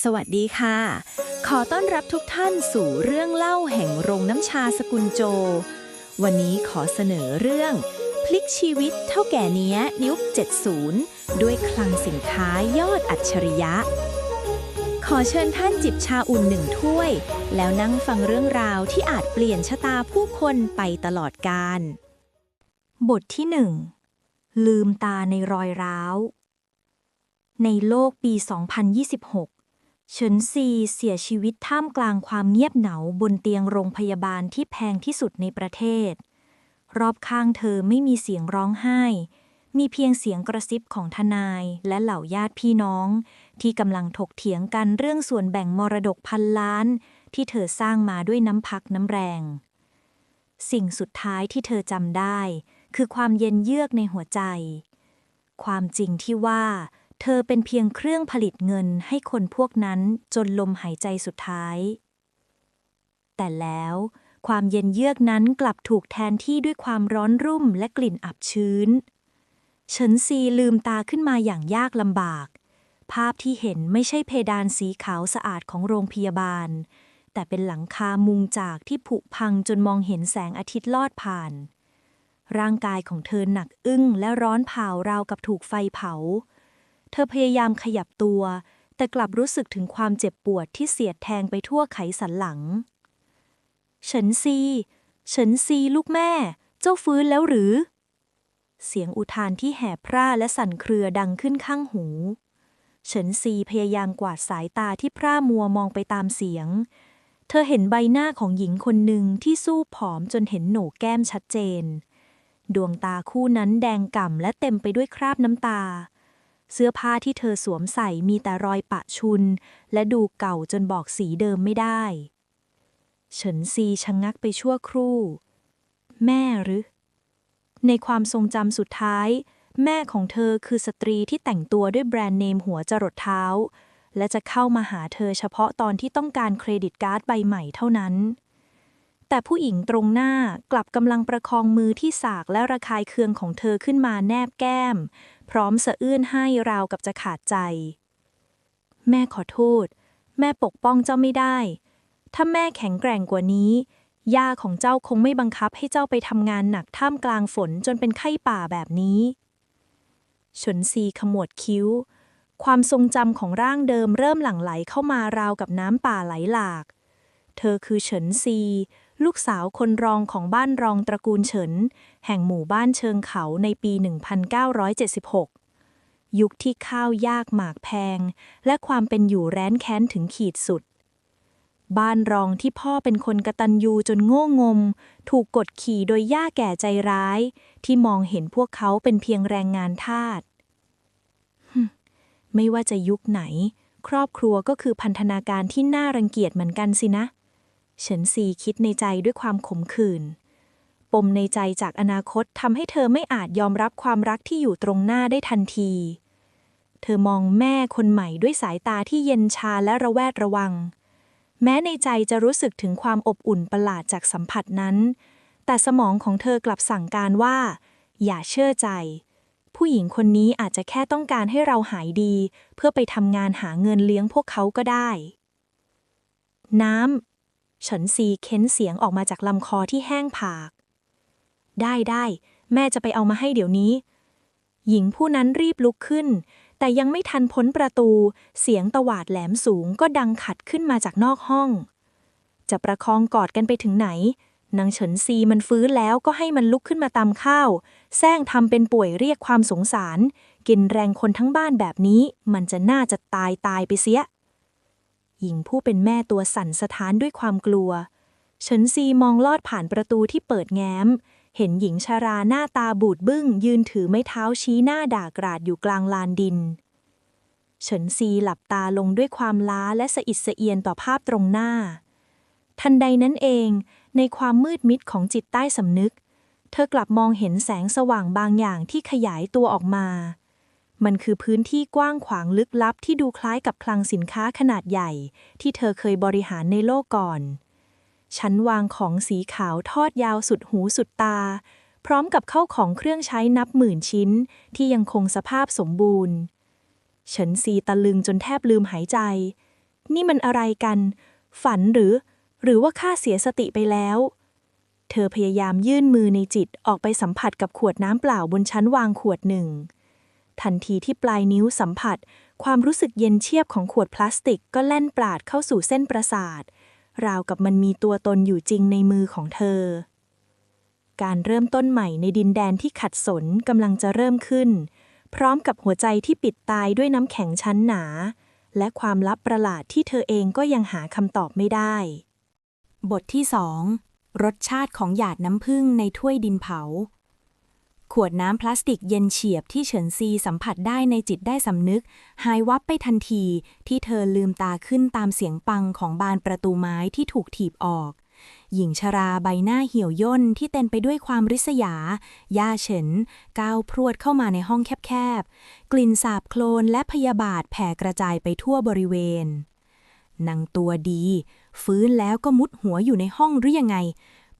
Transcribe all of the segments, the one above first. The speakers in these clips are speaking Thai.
สวัสดีค่ะ ขอต้อนรับทุกท่านสู่เรื่องเล่าแห่งโรงน้ำชาสกุลโจ วันนี้ขอเสนอเรื่องพลิกชีวิตเท่าแก่เนี้ยยุค 70 ด้วยคลังสินค้ายอดอัจฉริยะ ขอเชิญท่านจิบชาอุ่นหนึ่งถ้วย แล้วนั่งฟังเรื่องราวที่อาจเปลี่ยนชะตาผู้คนไปตลอดกาล บทที่ 1 ลืมตาในรอยร้าวในโลกปี 2026 เฉินซีเสียชีวิตท่ามกลางความเงียบเหงาบนเตียงโรงพยาบาลที่แพงที่สุดในประเทศ รอบข้างเธอไม่มีเสียงร้องไห้ มีเพียงเสียงกระซิบของทนายและเหล่าญาติพี่น้องที่กำลังถกเถียงกันเรื่องส่วนแบ่งมรดกพันล้านที่เธอสร้างมาด้วยน้ำพักน้ำแรง สิ่งสุดท้ายที่เธอจำได้คือความเย็นเยือกในหัวใจ ความจริงที่ว่าเธอเป็นเพียงเครื่องผลิตเงินให้คนพวกนั้นจนลมหายใจสุดท้าย แต่แล้วความเย็นเยือกนั้นกลับถูกแทนที่ด้วยความร้อนรุ่มและกลิ่นอับชื้น เฉินซีลืมตาขึ้นมาอย่างยากลำบาก ภาพที่เห็นไม่ใช่เพดานสีขาวสะอาดของโรงพยาบาล แต่เป็นหลังคามุงจากที่ผุพังจนมองเห็นแสงอาทิตย์ลอดผ่าน ร่างกายของเธอหนักอึ้งและร้อนเผาราวกับถูกไฟเผา เธอพยายามขยับตัวแต่กลับรู้สึกถึงความเจ็บปวดที่เสียดแทงไปทั่วไขสันหลังเฉินซีลูกแม่เจ้าฟื้นแล้วหรือเสียงอุทานที่แหบพร่าและสั่นเครือดังขึ้นข้างหูเฉินซีพยายามกวาดสายตาที่พร่ามัวมองไปตามเสียงเธอเห็นใบหน้าของหญิงคนหนึ่งที่สู้ผอมจนเห็นโหนกแก้มชัดเจนดวงตาคู่นั้นแดงก่ำและเต็มไปด้วยคราบน้ำตาเสื้อผ้าที่เธอสวมใส่มีแต่รอยปะชุนและดูเก่าจนบอกสีเดิมไม่ได้เฉินซีชะงักไปชั่วครู่แม่หรือในความทรงจำสุดท้ายแม่ของเธอคือสตรีที่แต่งตัวด้วยแบรนด์เนมหัวจรดเท้าและจะเข้ามาหาเธอเฉพาะตอนที่ต้องการเครดิตการ์ดใบใหม่เท่านั้นแต่ผู้หญิงตรงหน้ากลับกำลังประคองมือที่สากและระคายเคืองของเธอขึ้นมาแนบแก้มพร้อมสะอื้นให้ราวกับจะขาดใจแม่ขอโทษแม่ปกป้องเจ้าไม่ได้ถ้าแม่แข็งแกร่งกว่านี้ย่าของเจ้าคงไม่บังคับให้เจ้าไปทำงานหนักท่ามกลางฝนจนเป็นไข้ป่าแบบนี้เฉินซีขมวดคิ้วความทรงจำของร่างเดิมเริ่มหลั่งไหลเข้ามาราวกับน้ำป่าไหลหลากเธอคือเฉินซีลูกสาวคนรองของบ้านรองตระกูลเฉินแห่งหมู่บ้านเชิงเขาในปี 1976 ยุคที่ข้าวยากหมากแพงและความเป็นอยู่แร้นแค้นถึงขีดสุดบ้านรองที่พ่อเป็นคนกตัญญูจนโง่งมถูกกดขี่โดยย่าแก่ใจร้ายที่มองเห็นพวกเขาเป็นเพียงแรงงานทาสไม่ว่าจะยุคไหนครอบครัวก็คือพันธนาการที่น่ารังเกียจเหมือนกันสินะเฉินซีคิดในใจด้วยความขมขื่นปมในใจจากอนาคตทำให้เธอไม่อาจยอมรับความรักที่อยู่ตรงหน้าได้ทันทีเธอมองแม่คนใหม่ด้วยสายตาที่เย็นชาและระแวดระวังแม้ในใจจะรู้สึกถึงความอบอุ่นประหลาดจากสัมผัสนั้นแต่สมองของเธอกลับสั่งการว่าอย่าเชื่อใจผู้หญิงคนนี้อาจจะแค่ต้องการให้เราหายดีเพื่อไปทำงานหาเงินเลี้ยงพวกเขาก็ได้น้ำเฉินซีเค้นเสียงออกมาจากลำคอที่แห้งผากได้แม่จะไปเอามาให้เดี๋ยวนี้หญิงผู้นั้นรีบลุกขึ้นแต่ยังไม่ทันพ้นประตูเสียงตวาดแหลมสูงก็ดังขัดขึ้นมาจากนอกห้องจะประคองกอดกันไปถึงไหนนางเฉินซีมันฟื้นแล้วก็ให้มันลุกขึ้นมาตำข้าวแซงทำเป็นป่วยเรียกความสงสารกินแรงคนทั้งบ้านแบบนี้มันจะน่าจะตายไปเสียหญิงผู้เป็นแม่ตัวสั่นสะท้านด้วยความกลัวเฉินซีมองลอดผ่านประตูที่เปิดแง้มเห็นหญิงชราหน้าตาบูดบึ้งยืนถือไม้เท้าชี้หน้าด่ากราดอยู่กลางลานดินเฉินซีหลับตาลงด้วยความล้าและสะอิดสะเอียนต่อภาพตรงหน้าทันใดนั้นเองในความมืดมิดของจิตใต้สำนึกเธอกลับมองเห็นแสงสว่างบางอย่างที่ขยายตัวออกมามันคือพื้นที่กว้างขวางลึกลับที่ดูคล้ายกับคลังสินค้าขนาดใหญ่ที่เธอเคยบริหารในโลกก่อนชั้นวางของสีขาวทอดยาวสุดหูสุดตาพร้อมกับเข้าของเครื่องใช้นับหมื่นชิ้นที่ยังคงสภาพสมบูรณ์เฉินซีตะลึงจนแทบลืมหายใจ นี่มันอะไรกัน ฝันหรือว่าข้าเสียสติไปแล้ว เธอพยายามยื่นมือในจิตออกไปสัมผัสกับขวดน้ำเปล่าบนชั้นวางขวดหนึ่ง ทันทีที่ปลายนิ้วสัมผัสความรู้สึกเย็นเชียบของขวดพลาสติกก็แล่นปราดเข้าสู่เส้นประสาท ราวกับมันมีตัวตนอยู่จริงในมือของเธอ การเริ่มต้นใหม่ในดินแดนที่ขัดสนกำลังจะเริ่มขึ้น พร้อมกับหัวใจที่ปิดตายด้วยน้ำแข็งชั้นหนา และความลับประหลาดที่เธอเองก็ยังหาคำตอบไม่ได้ บทที่ 2 รสชาติของหยาดน้ำผึ้งในถ้วยดินเผา ขวดน้ำพลาสติกเย็นเฉียบที่เฉินซีสัมผัสได้ในจิตได้สำนึกหายวับไปทันทีที่เธอลืมตาขึ้นตามเสียงปังของบานประตูไม้ที่ถูกถีบออก หญิงชราใบหน้าเหี่ยวย่นที่เต็มไปด้วยความริษยาย่าเฉินก้าวพรวดเข้ามาในห้องแคบๆกลิ่นสาบโคลนและพยาบาทแผ่กระจายไปทั่วบริเวณนางตัวดีฟื้นแล้วก็มุดหัวอยู่ในห้องหรือยังไง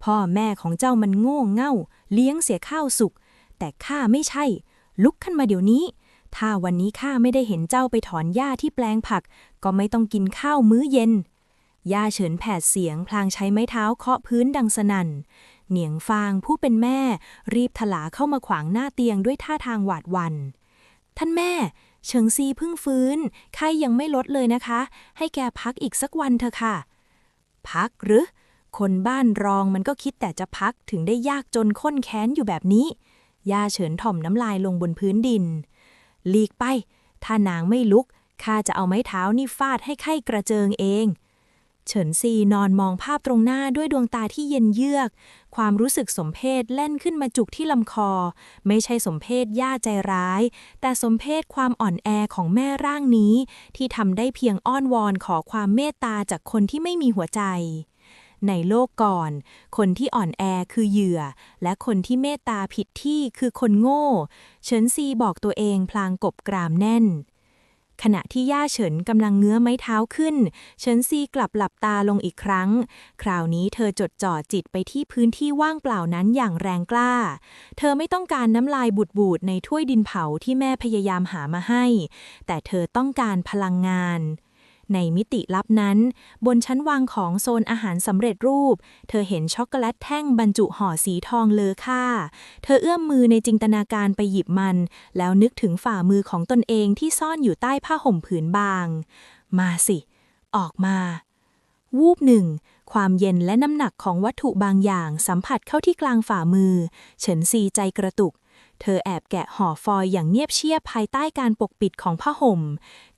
พ่อแม่ของเจ้ามันโง่เง่าเลี้ยงเสียข้าวสุกแต่ข้าไม่ใช่ลุกขึ้นมาเดี๋ยวนี้ถ้าวันนี้ข้าไม่ได้เห็นเจ้าไปถอนหญ้าที่แปลงผักก็ไม่ต้องกินข้าวมื้อเย็นย่าเฉินแผดเสียงพลางใช้ไม้เท้าเคาะพื้นดังสนั่นเหนียงฟางผู้เป็นแม่รีบถลาเข้ามาขวางหน้าเตียงด้วยท่าทางหวาดหวั่นท่านแม่เฉิงซีเพิ่งฟื้นไข้ยังไม่ลดเลยนะคะให้แกพักอีกสักวันเถอะค่ะพักหรือคนบ้านรองมันก็คิดแต่จะพักถึงได้ยากจนข้นแค้นอยู่แบบนี้ย่าเฉินถ่อมน้ำลายลงบนพื้นดินหลีกไปถ้านางไม่ลุกข้าจะเอาไม้เท้านี่ฟาดให้ไข้กระเจิงเองเฉินซีนอนมองภาพตรงหน้าด้วยดวงตาที่เย็นเยือกความรู้สึกสมเพชแล่นขึ้นมาจุกที่ลำคอไม่ใช่สมเพชย่าใจร้ายแต่สมเพชความอ่อนแอของแม่ร่างนี้ที่ทำได้เพียงอ้อนวอนขอความเมตตาจากคนที่ไม่มีหัวใจในโลกก่อนคนที่อ่อนแอคือเหยื่อและคนที่เมตตาผิดที่คือคนโง่เฉินซีบอกตัวเองพลางกบกรามแน่นขณะที่ย่าเฉินกำลังเงื้อไม้เท้าขึ้นเฉินซีกลับหลับตาลงอีกครั้งคราวนี้เธอจดจ่อจิตไปที่พื้นที่ว่างเปล่านั้นอย่างแรงกล้าเธอไม่ต้องการน้ำลายบูดๆในถ้วยดินเผาที่แม่พยายามหามาให้แต่เธอต้องการพลังงานในมิติลับนั้นบนชั้นวางของโซนอาหารสำเร็จรูปเธอเห็นช็อกโกแลตแท่งบรรจุห่อสีทองเลอค่าเธอเอื้อมมือในจินตนาการไปหยิบมันแล้วนึกถึงฝ่ามือของตนเองที่ซ่อนอยู่ใต้ผ้าห่มผืนบางมาสิออกมาวูบหนึ่งความเย็นและน้ำหนักของวัตถุบางอย่างสัมผัสเข้าที่กลางฝ่ามือเฉินซีใจกระตุกเธอแอบแกะห่อฟอยล์อย่างเงียบเชียบภายใต้การปกปิดของผ้าห่ม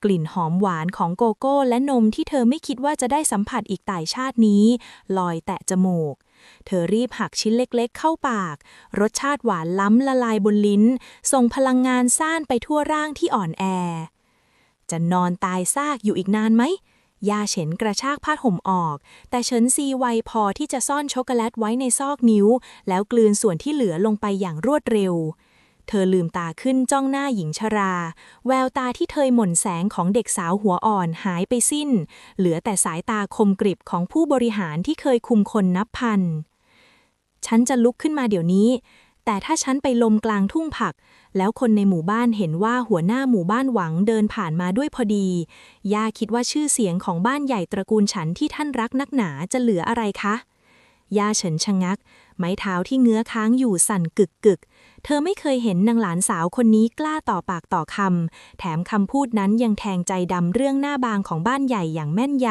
กลิ่นหอมหวานของโกโก้และนมที่เธอไม่คิดว่าจะได้สัมผัสอีกต่ายชาตินี้ลอยแตะจมูกเธอรีบหักชิ้นเล็กๆเข้าปากรสชาติหวานล้ำละลายบนลิ้นส่งพลังงานซ่านไปทั่วร่างที่อ่อนแอจะนอนตายซากอยู่อีกนานไหมย่าเฉินกระชากผ้าห่มออกแต่เฉินซีไวพอที่จะซ่อนช็อกโกแลตไว้ในซอกนิ้วแล้วกลืนส่วนที่เหลือลงไปอย่างรวดเร็วเธอลืมตาขึ้นจ้องหน้าหญิงชราแววตาที่เทยหม่นแสงของเด็กสาวหัวอ่อนหายไปสิ้นเหลือแต่สายตาคมกริบของผู้บริหารที่เคยคุมคนนับพันฉันจะลุกขึ้นมาเดี๋ยวนี้แต่ถ้าฉันไปลมกลางทุ่งผักแล้วคนในหมู่บ้านเห็นว่าหัวหน้าหมู่บ้านหวังเดินผ่านมาด้วยพอดีย่าคิดว่าชื่อเสียงของบ้านใหญ่ตระกูลฉันที่ท่านรักนักหนาจะเหลืออะไรคะย่าเฉินชะงักไม้เท้าที่เงื้อค้างอยู่สั่นกึกเธอไม่เคยเห็นนางหลานสาวคนนี้กล้าต่อปากต่อคำแถมคำพูดนั้นยังแทงใจดำเรื่องหน้าบางของบ้านใหญ่อย่างแม่นย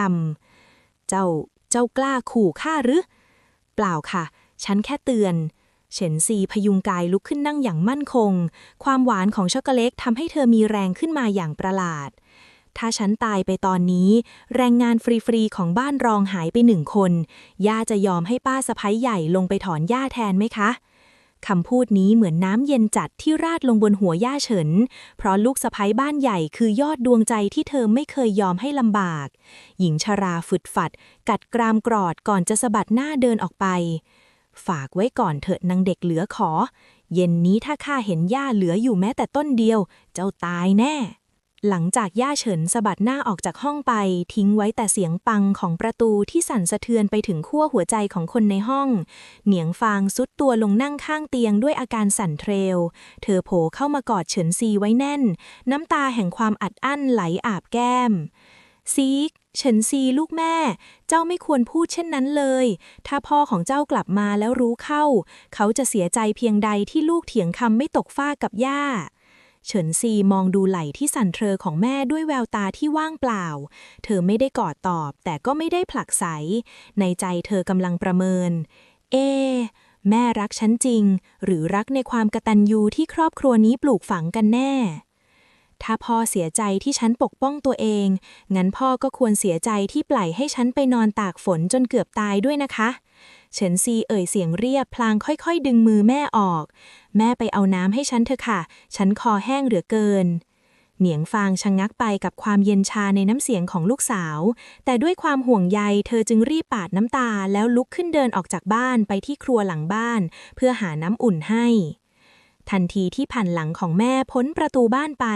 ำเจ้ากล้าขู่ข้าหรือเปล่าค่ะฉันแค่เตือนเฉินซีพยุงกายลุกขึ้นนั่งอย่างมั่นคงความหวานของช็อกโกแลตทำให้เธอมีแรงขึ้นมาอย่างประหลาดถ้าฉันตายไปตอนนี้แรงงานฟรีๆของบ้านรองหายไป1 คนย่าจะยอมให้ป้าสะใภ้ใหญ่ลงไปถอนหญ้าแทนไหมคะคำพูดนี้เหมือนน้ำเย็นจัดที่ราดลงบนหัวย่าเฉินเพราะลูกสะใภ้บ้านใหญ่คือยอดดวงใจที่เธอไม่เคยยอมให้ลำบากหญิงชราฝึดฝัดกัดกรามกรอดก่อนจะสะบัดหน้าเดินออกไปฝากไว้ก่อนเถอะนางเด็กเหลือขอเย็นนี้ถ้าข้าเห็นหญ้าเหลืออยู่แม้แต่ต้นเดียวเจ้าตายแน่หลังจากย่าเฉินสะบัดหน้าออกจากห้องไปทิ้งไว้แต่เสียงปังของประตูที่สั่นสะเทือนไปถึงขั้วหัวใจของคนในห้องเหนียงฟางซุดตัวลงนั่งข้างเตียงด้วยอาการสั่นเทรลเธอโผล่เข้ามากอดเฉินซีไว้แน่นน้ำตาแห่งความอัดอั้นไหลอาบแก้ม ซีกเฉินซีลูกแม่ เจ้าไม่ควรพูดเช่นนั้นเลย ถ้าพ่อของเจ้ากลับมาแล้วรู้เข้า เขาจะเสียใจเพียงใดที่ลูกเถียงคำไม่ตกฟากกับย่า เฉินซีมองดูไหล่ที่สั่นเทอของแม่ด้วยแววตาที่ว่างเปล่า เธอไม่ได้กอดตอบ แต่ก็ไม่ได้ผลักไส ในใจเธอกำลังประเมิน แม่รักฉันจริง หรือรักในความกตัญญูที่ครอบครัวนี้ปลูกฝังกันแน่ ถ้าพ่อเสียใจที่ฉันปกป้องตัวเอง งั้นพ่อก็ควรเสียใจที่ปล่อยให้ฉันไปนอนตากฝนจนเกือบตายด้วยนะคะ เฉินซีเอ่ยเสียงเรียบพลางค่อยๆดึงมือแม่ออก แม่ไปเอาน้ำให้ฉันเถอะค่ะ ฉันคอแห้งเหลือเกิน เหนียงฟางชะงักไปกับความเย็นชาในน้ำเสียงของลูกสาว แต่ด้วยความห่วงใยเธอจึงรีบปาดน้ำตาแล้วลุกขึ้นเดินออกจากบ้านไปที่ครัวหลังบ้านเพื่อหาน้ำอุ่นให้ ทันทีที่ผ่านหลังของแม่พ้นประตูบ้านไป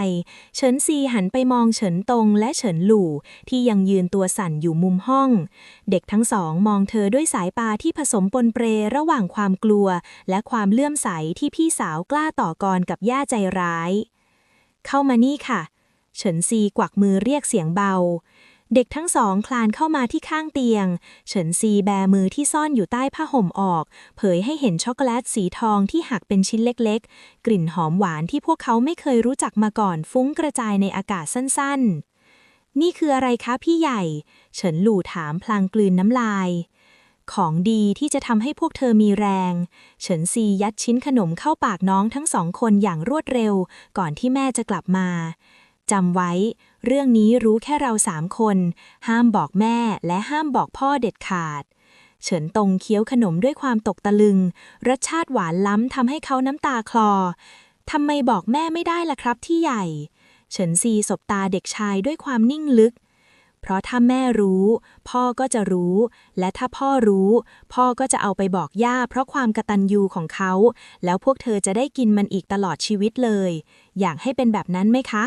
เฉินซีหันไปมองเฉินตงและเฉินหลู่ที่ยังยืนตัวสั่นอยู่มุมห้อง เด็กทั้งสองมองเธอด้วยสายตาที่ผสมปนเประหว่างความกลัวและความเลื่อมใสที่พี่สาวกล้าต่อกรกับย่าใจร้าย เข้ามานี่ค่ะ เฉินซีกวักมือเรียกเสียงเบา เด็กทั้งสองคลานเข้ามาที่ข้างเตียง เฉินซีแบมือที่ซ่อนอยู่ใต้ผ้าห่มออก เผยให้เห็นช็อกโกแลตสีทองที่หักเป็นชิ้นเล็กๆ กลิ่นหอมหวานที่พวกเขาไม่เคยรู้จักมาก่อนฟุ้งกระจายในอากาศสั้นๆ นี่คืออะไรคะพี่ใหญ่ เฉินหลู่ถามพลางกลืนน้ำลาย ของดีที่จะทำให้พวกเธอมีแรง เฉินซียัดชิ้นขนมเข้าปากน้องทั้งสองคนอย่างรวดเร็วก่อนที่แม่จะกลับมาจำไว้เรื่องนี้รู้แค่เรา3 คนห้ามบอกแม่และห้ามบอกพ่อเด็ดขาด เฉินตงเคี้ยวขนมด้วยความตกตะลึงรสชาติหวานล้ำทำให้เขาน้ำตาคลอทำไมบอกแม่ไม่ได้ล่ะครับที่ใหญ่ เฉินซีสบตาเด็กชายด้วยความนิ่งลึก เพราะถ้าแม่รู้พ่อก็จะรู้ และถ้าพ่อรู้พ่อก็จะเอาไปบอกย่าเพราะความกตัญญูของเขาแล้วพวกเธอจะได้กินมันอีกตลอดชีวิตเลยอยากให้เป็นแบบนั้นไหมคะ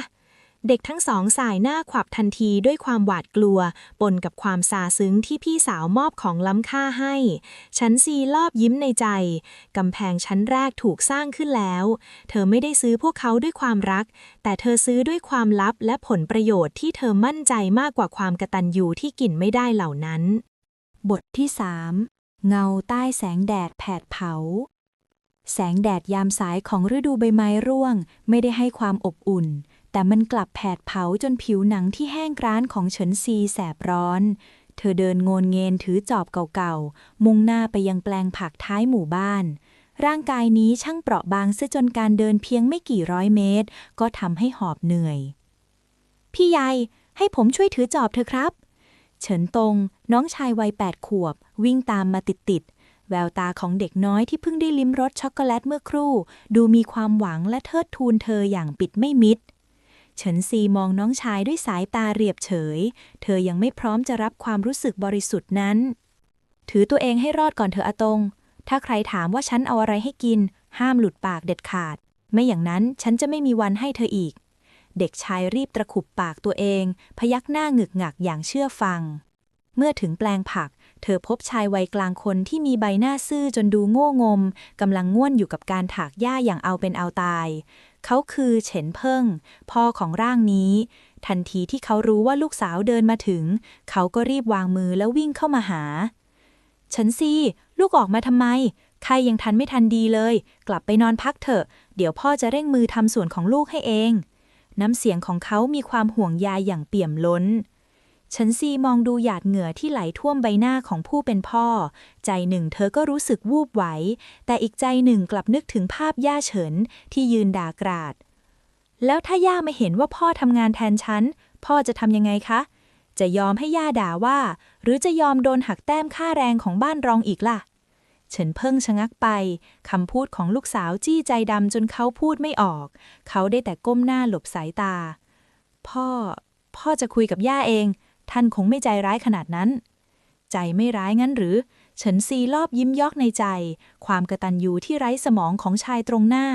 เด็กทั้งสองสายหน้าขวับทันทีด้วยความหวาดกลัวปนกับความซาซึ้งที่พี่สาวมอบของล้ำค่าให้ชั้นซีลอบยิ้มในใจกำแพงชั้นแรกถูกสร้างขึ้นแล้วเธอไม่ได้ซื้อพวกเขาด้วยความรักแต่เธอซื้อด้วยความลับและผลประโยชน์ที่เธอมั่นใจมากกว่าความกตัญญูที่กินไม่ได้เหล่านั้นบทที่ 3 เงาใต้แสงแดดแผดเผาแสงแดดยามสายของฤดูใบไม้ร่วงไม่ได้ให้ความอบอุ่นแต่มันกลับแผดเผาจนผิวหนังที่แห้งกร้านของเฉินซีแสบร้อนเธอเดินโงนเงียนถือจอบเก่าๆมุ่งหน้าไปยังแปลงผักท้ายหมู่บ้านร่างกายนี้ช่างเปราะบางเสียจนการเดินเพียงไม่กี่ร้อยเมตรก็ทำให้หอบเหนื่อยพี่ใหญ่ให้ผมช่วยถือจอบเธอครับเฉินตงน้องชายวัย8 ขวบวิ่งตามมาติดๆแววตาของเด็กน้อยที่เพิ่งได้ลิ้มรสช็อกโกแลตเมื่อครู่ดูมีความหวังและเทิดทูนเธออย่างปิดไม่มิดเฉินซีมองน้องชายด้วยสายตาเรียบเฉยเธอยังไม่พร้อมจะรับความรู้สึกบริสุทธิ์นั้นถือตัวเองให้รอดก่อนเถอะอาตงถ้าใครถามว่าฉันเอาอะไรให้กินห้ามหลุดปากเด็ดขาดไม่อย่างนั้นฉันจะไม่มีวันให้เธออีกเด็กชายรีบตะขุบปากตัวเองพยักหน้าหงึกงักอย่างเชื่อฟังเมื่อถึงแปลงผักเธอพบชายวัยกลางคนที่มีใบหน้าซื่อจนดูโง่งมกำลังง่วนอยู่กับการถากหญ้าอย่างเอาเป็นเอาตายเขาคือเฉินเพิ่งพ่อของร่างนี้ทันทีที่เขารู้ว่าลูกสาวเดินมาถึงเขาก็รีบวางมือแล้ววิ่งเข้ามาหาเฉินซีลูกออกมาทำไมใครยังทันไม่ทันดีเลยกลับไปนอนพักเถอะเดี๋ยวพ่อจะเร่งมือทำส่วนของลูกให้เองน้ำเสียงของเขามีความห่วงใยอย่างเปี่ยมล้นเฉินซีมองดูหยาดเหงื่อที่ไหลท่วมใบหน้าของผู้เป็นพ่อใจหนึ่งเธอก็รู้สึกวูบไหวแต่อีกใจหนึ่งกลับนึกถึงภาพย่าเฉินที่ยืนด่ากราดแล้วถ้าย่าไม่เห็นว่าพ่อทำงานแทนฉันพ่อจะทำยังไงคะจะยอมให้ย่าด่าว่าหรือจะยอมโดนหักแต้มค่าแรงของบ้านรองอีกล่ะเฉินเพิ่งชะงักไปคำพูดของลูกสาวจี้ใจดำจนเขาพูดไม่ออกเขาได้แต่ก้มหน้าหลบสายตาพ่อจะคุยกับย่าเองท่านคงไม่ใจร้ายขนาดนั้นใจไม่ร้ายงั้นหรือเฉินซีลอบยิ้มยอกในใจความกตัญญูที่ไร้สมองของชายตรงหน้า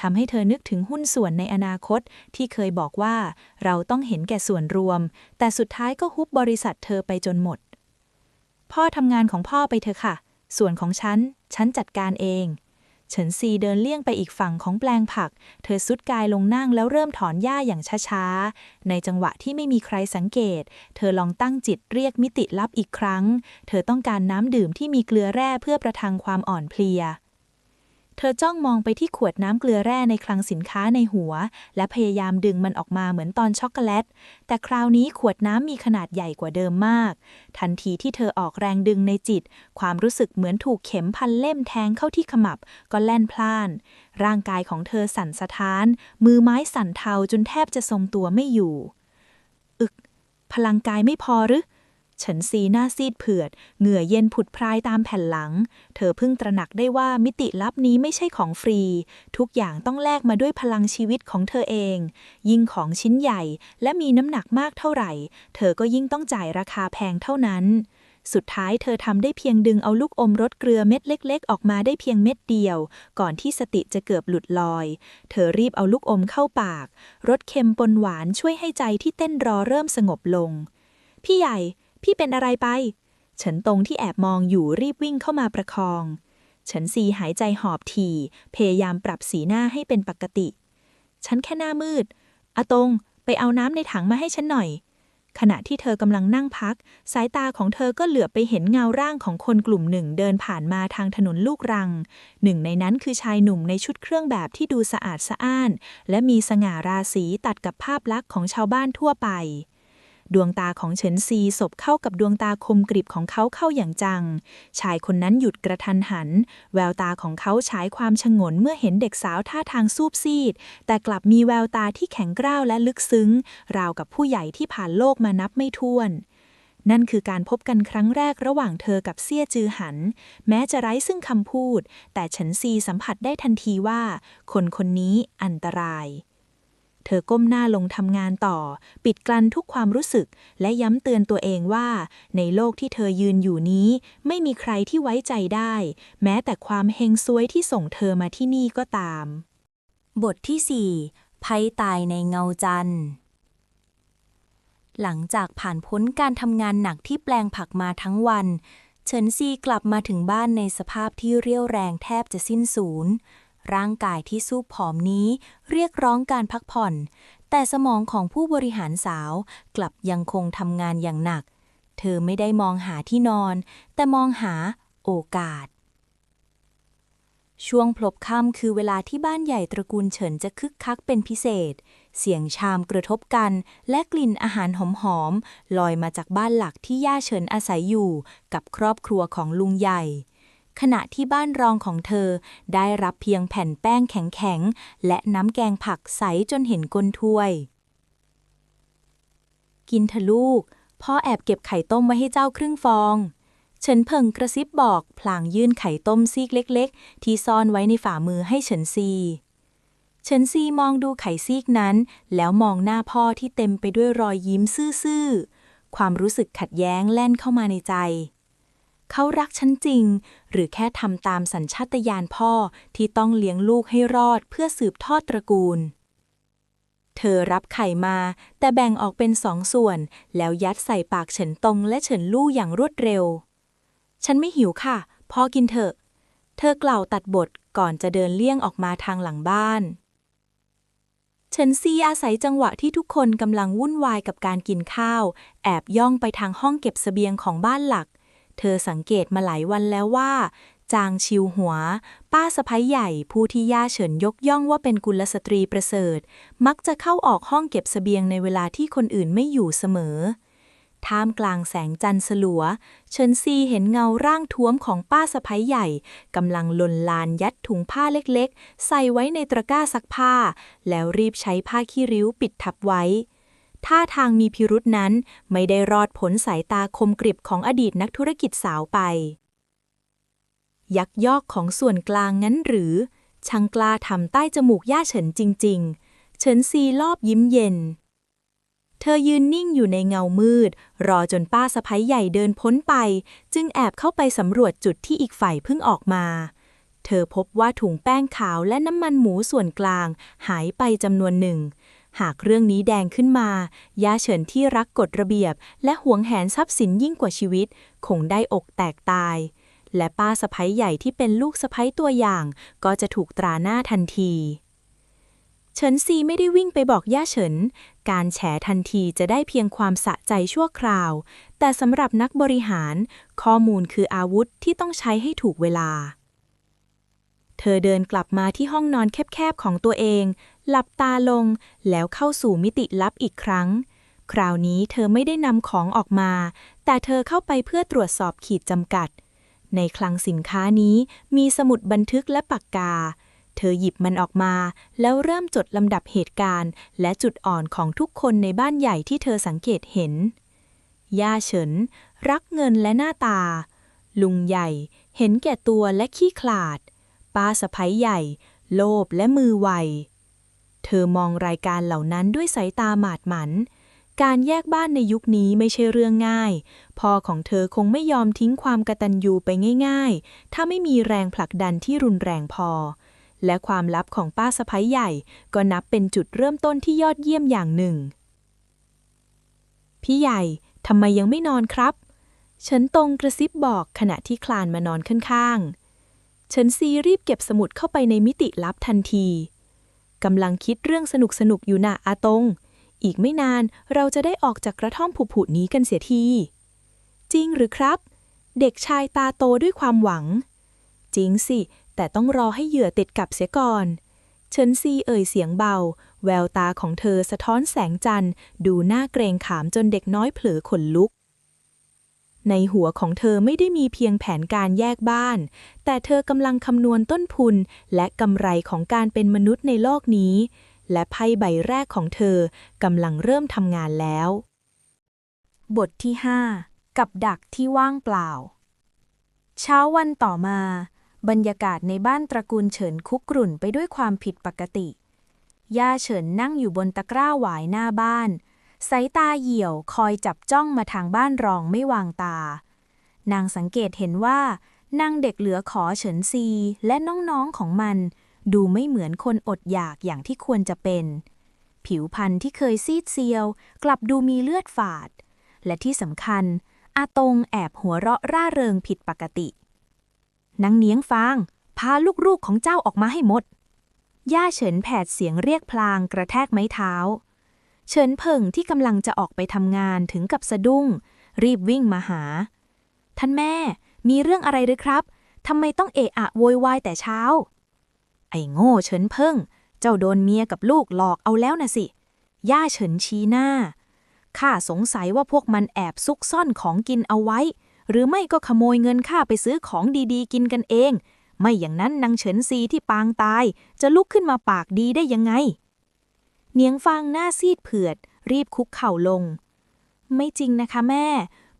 ทำให้เธอนึกถึงหุ้นส่วนในอนาคตที่เคยบอกว่าเราต้องเห็นแก่ส่วนรวมแต่สุดท้ายก็ฮุบบริษัทเธอไปจนหมดพ่อทำงานของพ่อไปเถอะค่ะส่วนของฉันจัดการเอง เฉินซีเดินเลี่ยงไปอีกฝั่งของแปลงผักเธอซุดกายลงนั่งแล้วเริ่มถอนหญ้าอย่างช้าๆในจังหวะที่ไม่มีใครสังเกตเธอลองตั้งจิตเรียกมิติลับอีกครั้งเธอต้องการน้ำดื่มที่มีเกลือแร่เพื่อประทังความอ่อนเพลียเธอจ้องมองไปที่ขวดน้ำเกลือแร่ในคลังสินค้าในหัวและพยายามดึงมันออกมาเหมือนตอนช็อกโกแลตแต่คราวนี้ขวดน้ำมีขนาดใหญ่กว่าเดิมมากทันทีที่เธอออกแรงดึงในจิตความรู้สึกเหมือนถูกเข็มพันเล่มแทงเข้าที่ขมับก็แล่นพล่านร่างกายของเธอสั่นสะท้านมือไม้สั่นเทาจนแทบจะทรงตัวไม่อยู่พลังกายไม่พอหรือเฉินซีหน้าซีดเผือดเหงื่อเย็นผุดพรายตามแผ่นหลังเธอเพิ่งตระหนักได้ว่ามิติลับนี้ไม่ใช่ของฟรีทุกอย่างต้องแลกมาด้วยพลังชีวิตของเธอเองยิ่งของชิ้นใหญ่และมีน้ำหนักมากเท่าไหร่เธอก็ยิ่งต้องจ่ายราคาแพงเท่านั้นสุดท้ายเธอทำได้เพียงดึงเอาลูกอมรสเกลือเม็ดเล็กๆออกมาได้เพียงเม็ดเดียวก่อนที่สติจะเกือบหลุดลอยเธอรีบเอาลูกอมเข้าปากรสเค็มปนหวานช่วยให้ใจที่เต้นรอเริ่มสงบลงพี่ใหญ่พี่เป็นอะไรไปเฉินตงที่แอบมองอยู่รีบวิ่งเข้ามาประคองเฉินซีหายใจหอบถี่พยายามปรับสีหน้าให้เป็นปกติฉันแค่หน้ามืดอาตงไปเอาน้ำในถังมาให้ฉันหน่อยขณะที่เธอกำลังนั่งพักสายตาของเธอก็เหลือบไปเห็นเงาร่างของคนกลุ่มหนึ่งเดินผ่านมาทางถนนลูกรังหนึ่งในนั้นคือชายหนุ่มในชุดเครื่องแบบที่ดูสะอาดสะอ้านและมีสง่าราศีตัดกับภาพลักษณ์ของชาวบ้านทั่วไปดวงตาของเฉินซีสบเข้ากับดวงตาคมกริบของเขาเข้าอย่างจังชายคนนั้นหยุดกระทันหันแววตาของเขาฉายความฉงนเมื่อเห็นเด็กสาวท่าทางซูบซีดแต่กลับมีแววตาที่แข็งกร้าวและลึกซึ้งราวกับผู้ใหญ่ที่ผ่านโลกมานับไม่ถ้วนนั่นคือการพบกันครั้งแรกระหว่างเธอกับเซี่ยจือหันแม้จะไร้ซึ่งคำพูดแต่เฉินซีสัมผัสได้ทันทีว่าคนคนนี้อันตรายเธอก้มหน้าลงทำงานต่อปิดกลั้นทุกความรู้สึกและย้ำเตือนตัวเองว่าในโลกที่เธอยืนอยู่นี้ไม่มีใครที่ไว้ใจได้แม้แต่ความเฮงซวยที่ส่งเธอมาที่นี่ก็ตามบทที่ 4 ภัยตายในเงาจันทร์หลังจากผ่านพ้นการทำงานหนักที่แปลงผักมาทั้งวันเฉินซีกลับมาถึงบ้านในสภาพที่เรี่ยวแรงแทบจะสิ้นสูญร่างกายที่สู้ผอมนี้เรียกร้องการพักผ่อนแต่สมองของผู้บริหารสาวกลับยังคงทำงานอย่างหนักเธอไม่ได้มองหาที่นอนแต่มองหาโอกาสช่วงพลบค่ำคือเวลาที่บ้านใหญ่ตระกูลเฉินจะคึกคักเป็นพิเศษเสียงชามกระทบกันและกลิ่นอาหารหอมๆลอยมาจากบ้านหลักที่ย่าเฉินอาศัยอยู่กับครอบครัวของลุงใหญ่ขณะที่บ้านรองของเธอได้รับเพียงแผ่นแป้งแข็งๆและน้ำแกงผักใสจนเห็นก้นถ้วยกินเถอะลูกพ่อแอบเก็บไข่ต้มไว้ให้เจ้าครึ่งฟองเฉินเพิงกระซิบบอกพลางยื่นไข่ต้มซีกเล็กๆที่ซ่อนไว้ในฝ่ามือให้เฉินซีมองดูไข่ซีกนั้นแล้วมองหน้าพ่อที่เต็มไปด้วยรอยยิ้มซื่อๆความรู้สึกขัดแย้งแล่นเข้ามาในใจเขารักฉันจริงหรือแค่ทำตามสัญชาตญาณพ่อที่ต้องเลี้ยงลูกให้รอดเพื่อสืบทอดตระกูลเธอรับไข่มาแต่แบ่งออกเป็น2 ส่วนแล้วยัดใส่ปากเฉินตงและเฉินลู่อย่างรวดเร็วฉันไม่หิวค่ะพ่อกินเถอะเธอกล่าวตัดบทก่อนจะเดินเลี่ยงออกมาทางหลังบ้านเฉินซีอาศัยจังหวะที่ทุกคนกำลังวุ่นวายกับการกินข้าวแอบย่องไปทางห้องเก็บเสบียงของบ้านหลักเธอสังเกตมาหลายวันแล้วว่าจางชิวหัวป้าสะใภ้ใหญ่ผู้ที่ย่าเฉินยกย่องว่าเป็นกุลสตรีประเสริฐมักจะเข้าออกห้องเก็บเสบียงในเวลาที่คนอื่นไม่อยู่เสมอท่ามกลางแสงจันทร์สลัวเฉินซีเห็นเงาร่างท้วมของป้าสะใภ้ใหญ่กำลังลนลานยัดถุงผ้าเล็กๆใส่ไว้ในตะกร้าซักผ้าแล้วรีบใช้ผ้าขี้ริ้วปิดทับไว้ท่าทางมีพิรุษนั้นไม่ได้รอดพ้นสายตาคมกริบของอดีตนักธุรกิจสาวไปยักยอกของส่วนกลางงั้นหรือช่างกล้าทำใต้จมูกย่าเฉินจริงๆเฉินซีลอบยิ้มเย็นเธอยืนนิ่งอยู่ในเงามืดรอจนป้าสะใภ้ใหญ่เดินพ้นไปจึงแอบเข้าไปสำรวจจุดที่อีกฝ่ายเพิ่งออกมาเธอพบว่าถุงแป้งขาวและน้ำมันหมูส่วนกลางหายไปจำนวนหนึ่งหากเรื่องนี้แดงขึ้นมาย่าเฉินที่รักกฎระเบียบและหวงแหนทรัพย์สินยิ่งกว่าชีวิตคงได้อกแตกตาย และป้าสะใภ้ใหญ่ที่เป็นลูกสะใภ้ตัวอย่างก็จะถูกตราหน้าทันทีเฉินซีไม่ได้วิ่งไปบอกย่าเฉินการแฉทันทีจะได้เพียงความสะใจชั่วคราวแต่สำหรับนักบริหารข้อมูลคืออาวุธที่ต้องใช้ให้ถูกเวลาเธอเดินกลับมาที่ห้องนอนแคบๆของตัวเองหลับตาลงแล้วเข้าสู่มิติลับอีกครั้งคราวนี้เธอไม่ได้นำของออกมาแต่เธอเข้าไปเพื่อตรวจสอบขีดจำกัดในคลังสินค้านี้มีสมุดบันทึกและปากกาเธอหยิบมันออกมาแล้วเริ่มจดลำดับเหตุการณ์และจุดอ่อนของทุกคนในบ้านใหญ่ที่เธอสังเกตเห็นย่าเฉินรักเงินและหน้าตาลุงใหญ่เห็นแก่ตัวและขี้ขลาดป้าสะใภ้ใหญ่โลภและมือไวเธอมองรายการเหล่านั้นด้วยสายตาหมาดหมันการแยกบ้านในยุคนี้ไม่ใช่เรื่องง่ายพ่อของเธอคงไม่ยอมทิ้งความกตัญญูไปง่ายๆถ้าไม่มีแรงผลักดันที่รุนแรงพอและความลับของป้าสะใภ้ใหญ่ก็นับเป็นจุดเริ่มต้นที่ยอดเยี่ยมอย่างหนึ่งพี่ใหญ่ทำไมยังไม่นอนครับเฉินตงกระซิบบอกขณะที่คลานมานอนข้างๆเฉินซีรีบเก็บสมุดเข้าไปในมิติลับทันทีกำลังคิดเรื่องสนุกๆอยู่น่ะอาตงอีกไม่นานเราจะได้ออกจากกระท่อมผุๆนี้กันเสียทีจริงหรือครับเด็กชายตาโตด้วยความหวังจริงสิแต่ต้องรอให้เหยื่อติดกับเสียก่อนเฉินซีเอ่ยเสียงเบาแววตาของเธอสะท้อนแสงจันทร์ดูน่าเกรงขามจนเด็กน้อยเผลอขนลุกในหัวของเธอไม่ได้มีเพียงแผนการแยกบ้านแต่เธอกำลังคำนวณต้นทุนและกำไรของการเป็นมนุษย์ในโลกนี้และไพ่ใบแรกของเธอกำลังเริ่มทำงานแล้วบทที่ 5 กับดักที่ว่างเปล่าเช้าวันต่อมาบรรยากาศในบ้านตระกูลเฉินคุกรุ่นไปด้วยความผิดปกติย่าเฉินนั่งอยู่บนตะกร้าหวายหน้าบ้านสายตาเหี่ยวคอยจับจ้องมาทางบ้านรองไม่วางตานางสังเกตเห็นว่านางเด็กเหลือขอเฉินซีและน้องๆของมันดูไม่เหมือนคนอดอยากอย่างที่ควรจะเป็นผิวพรรณที่เคยซีดเซียวกลับดูมีเลือดฝาดและที่สำคัญอาตงแอบหัวเราะร่าเริงผิดปกตินางเนียงฟางพาลูกๆของเจ้าออกมาให้หมดย่าเฉินแผดเสียงเรียกพลางกระแทกไม้เท้าเฉินเผิงที่กำลังจะออกไปทำงานถึงกับสะดุ้งรีบวิ่งมาหาท่านแม่มีเรื่องอะไรหรือครับทำไมต้องเอะอะโวยวายแต่เช้าไอ้โง่เฉินเผิงเจ้าโดนเมียกับลูกหลอกเอาแล้วนะสิย่าเฉินชี้หน้าข้าสงสัยว่าพวกมันแอบซุกซ่อนของกินเอาไว้หรือไม่ก็ขโมยเงินข้าไปซื้อของดีๆกินกันเองไม่อย่างนั้นนางเฉินซีที่ปางตายจะลุกขึ้นมาปากดีได้ยังไงเนียงฟางหน้าซีดเผือดรีบคุกเข่าลงไม่จริงนะคะแม่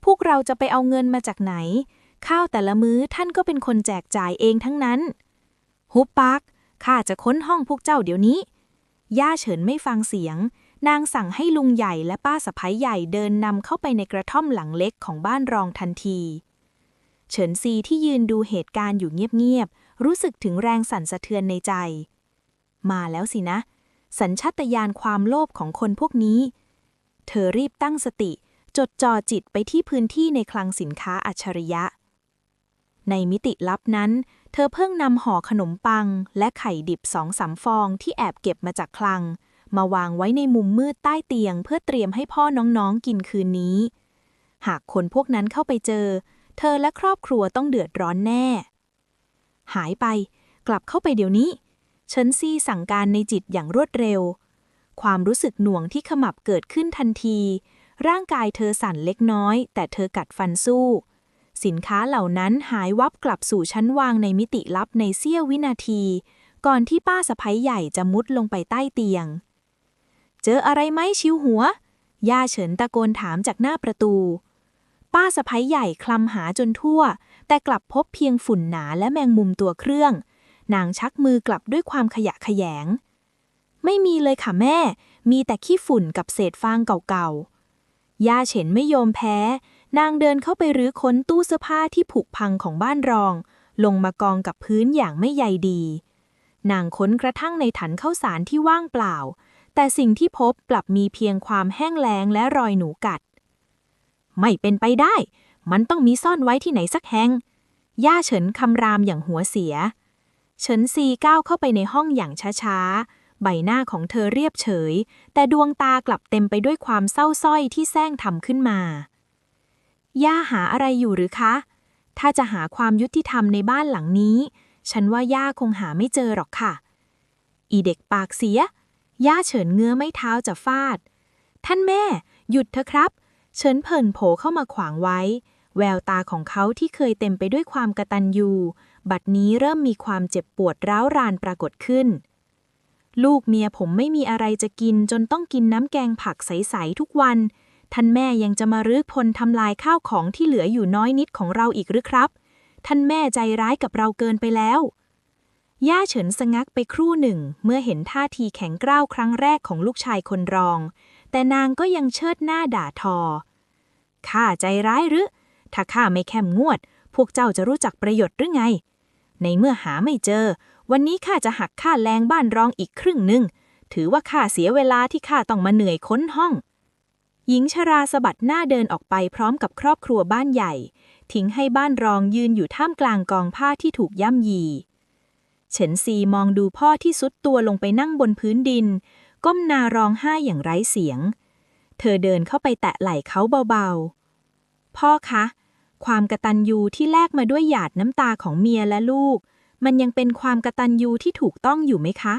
พวกเราจะไปเอาเงินมาจากไหนข้าวแต่ละมื้อท่านก็เป็นคนแจกจ่ายเองทั้งนั้นหุบปากข้าจะค้นห้องพวกเจ้าเดี๋ยวนี้ย่าเฉินไม่ฟังเสียงนางสั่งให้ลุงใหญ่และป้าสะใภ้ใหญ่เดินนำเข้าไปในกระท่อมหลังเล็กของบ้านรองทันทีเฉินซีที่ยืนดูเหตุการณ์อยู่เงียบๆรู้สึกถึงแรงสั่นสะเทือนในใจมาแล้วสินะสัญชาตญาณความโลภของคนพวกนี้เธอรีบตั้งสติจดจ่อจิตไปที่พื้นที่ในคลังสินค้าอัจฉริยะในมิติลับนั้นเธอเพิ่งนำห่อขนมปังและไข่ดิบ2-3 ฟองที่แอบเก็บมาจากคลังมาวางไว้ในมุมมืดใต้เตียงเพื่อเตรียมให้พ่อน้องๆกินคืนนี้หากคนพวกนั้นเข้าไปเจอเธอและครอบครัวต้องเดือดร้อนแน่หายไปกลับเข้าไปเดี๋ยวนี้เฉินซีสั่งการในจิตอย่างรวดเร็วความรู้สึกหน่วงที่ขมับเกิดขึ้นทันทีร่างกายเธอสั่นเล็กน้อยแต่เธอกัดฟันสู้สินค้าเหล่านั้นหายวับกลับสู่ชั้นวางในมิติลับในเสี้ยววินาทีก่อนที่ป้าสะใภ้ใหญ่จะมุดลงไปใต้เตียงเจออะไรไหมชิวหัวย่าเฉินตะโกนถามจากหน้าประตูป้าสะใภ้ใหญ่คลำหาจนทั่วแต่กลับพบเพียงฝุ่นหนาและแมงมุมตัวเครื่องนางชักมือกลับด้วยความขยะแขยงไม่มีเลยค่ะแม่มีแต่ขี้ฝุ่นกับเศษฟางเก่าๆย่าเฉินไม่ยอมแพ้นางเดินเข้าไปรื้อค้นตู้เสื้อผ้าที่ผุพังของบ้านรองลงมากองกับพื้นอย่างไม่ใยดีนางค้นกระทั่งในถังข้าวสารที่ว่างเปล่าแต่สิ่งที่พบกลับมีเพียงความแห้งแล้งและรอยหนูกัดไม่เป็นไปได้มันต้องมีซ่อนไว้ที่ไหนสักแห่ง ย่าเฉินคำรามอย่างหัวเสียเฉินซีก้าวเข้าไปในห้องอย่างช้าๆใบหน้าของเธอเรียบเฉยแต่ดวงตากลับเต็มไปด้วยความเศร้าส้อยที่แซงทำขึ้นมาย่าหาอะไรอยู่หรือคะถ้าจะหาความยุติธรรมในบ้านหลังนี้ฉันว่าย่าคงหาไม่เจอหรอกค่ะอีเด็กปากเสียย่าเฉินเงื้อไม้เท้าจะฟาดท่านแม่หยุดเถอะครับเฉินเผินโผเข้ามาขวางไว้แววตาของเขาที่เคยเต็มไปด้วยความกตัญญูบัดนี้เริ่มมีความเจ็บปวดร้าวรานปรากฏขึ้นลูกเมียผมไม่มีอะไรจะกินจนต้องกินน้ำแกงผักใสๆทุกวันท่านแม่ยังจะมารื้อพลทำลายข้าวของที่เหลืออยู่น้อยนิดของเราอีกหรือครับท่านแม่ใจร้ายกับเราเกินไปแล้วย่าเฉินสะงักไปครู่หนึ่งเมื่อเห็นท่าทีแข็งกร้าวครั้งแรกของลูกชายคนรองแต่นางก็ยังเชิดหน้าด่าทอข้าใจร้ายหรือถ้าข้าไม่เข้มงวดพวกเจ้าจะรู้จักประโยชน์หรือไงในเมื่อหาไม่เจอวันนี้ข้าจะหักค่าแรงบ้านรองอีกครึ่งหนึ่งถือว่าข้าเสียเวลาที่ข้าต้องมาเหนื่อยค้นห้องหญิงชราสะบัดหน้าเดินออกไปพร้อมกับครอบครัวบ้านใหญ่ทิ้งให้บ้านรองยืนอยู่ท่ามกลางกองผ้าที่ถูกย่ำยีเฉินซีมองดูพ่อที่ซุดตัวลงไปนั่งบนพื้นดินก้มหน้าร้องไห้อย่างไร้เสียงเธอเดินเข้าไปแตะไหล่เขาเบาๆพ่อคะความกตัญญูที่แลกมาด้วยหยาดน้ำตาของเมียและลูกมันยังเป็นความกตัญญูที่ถูกต้องอยู่ไหมคะ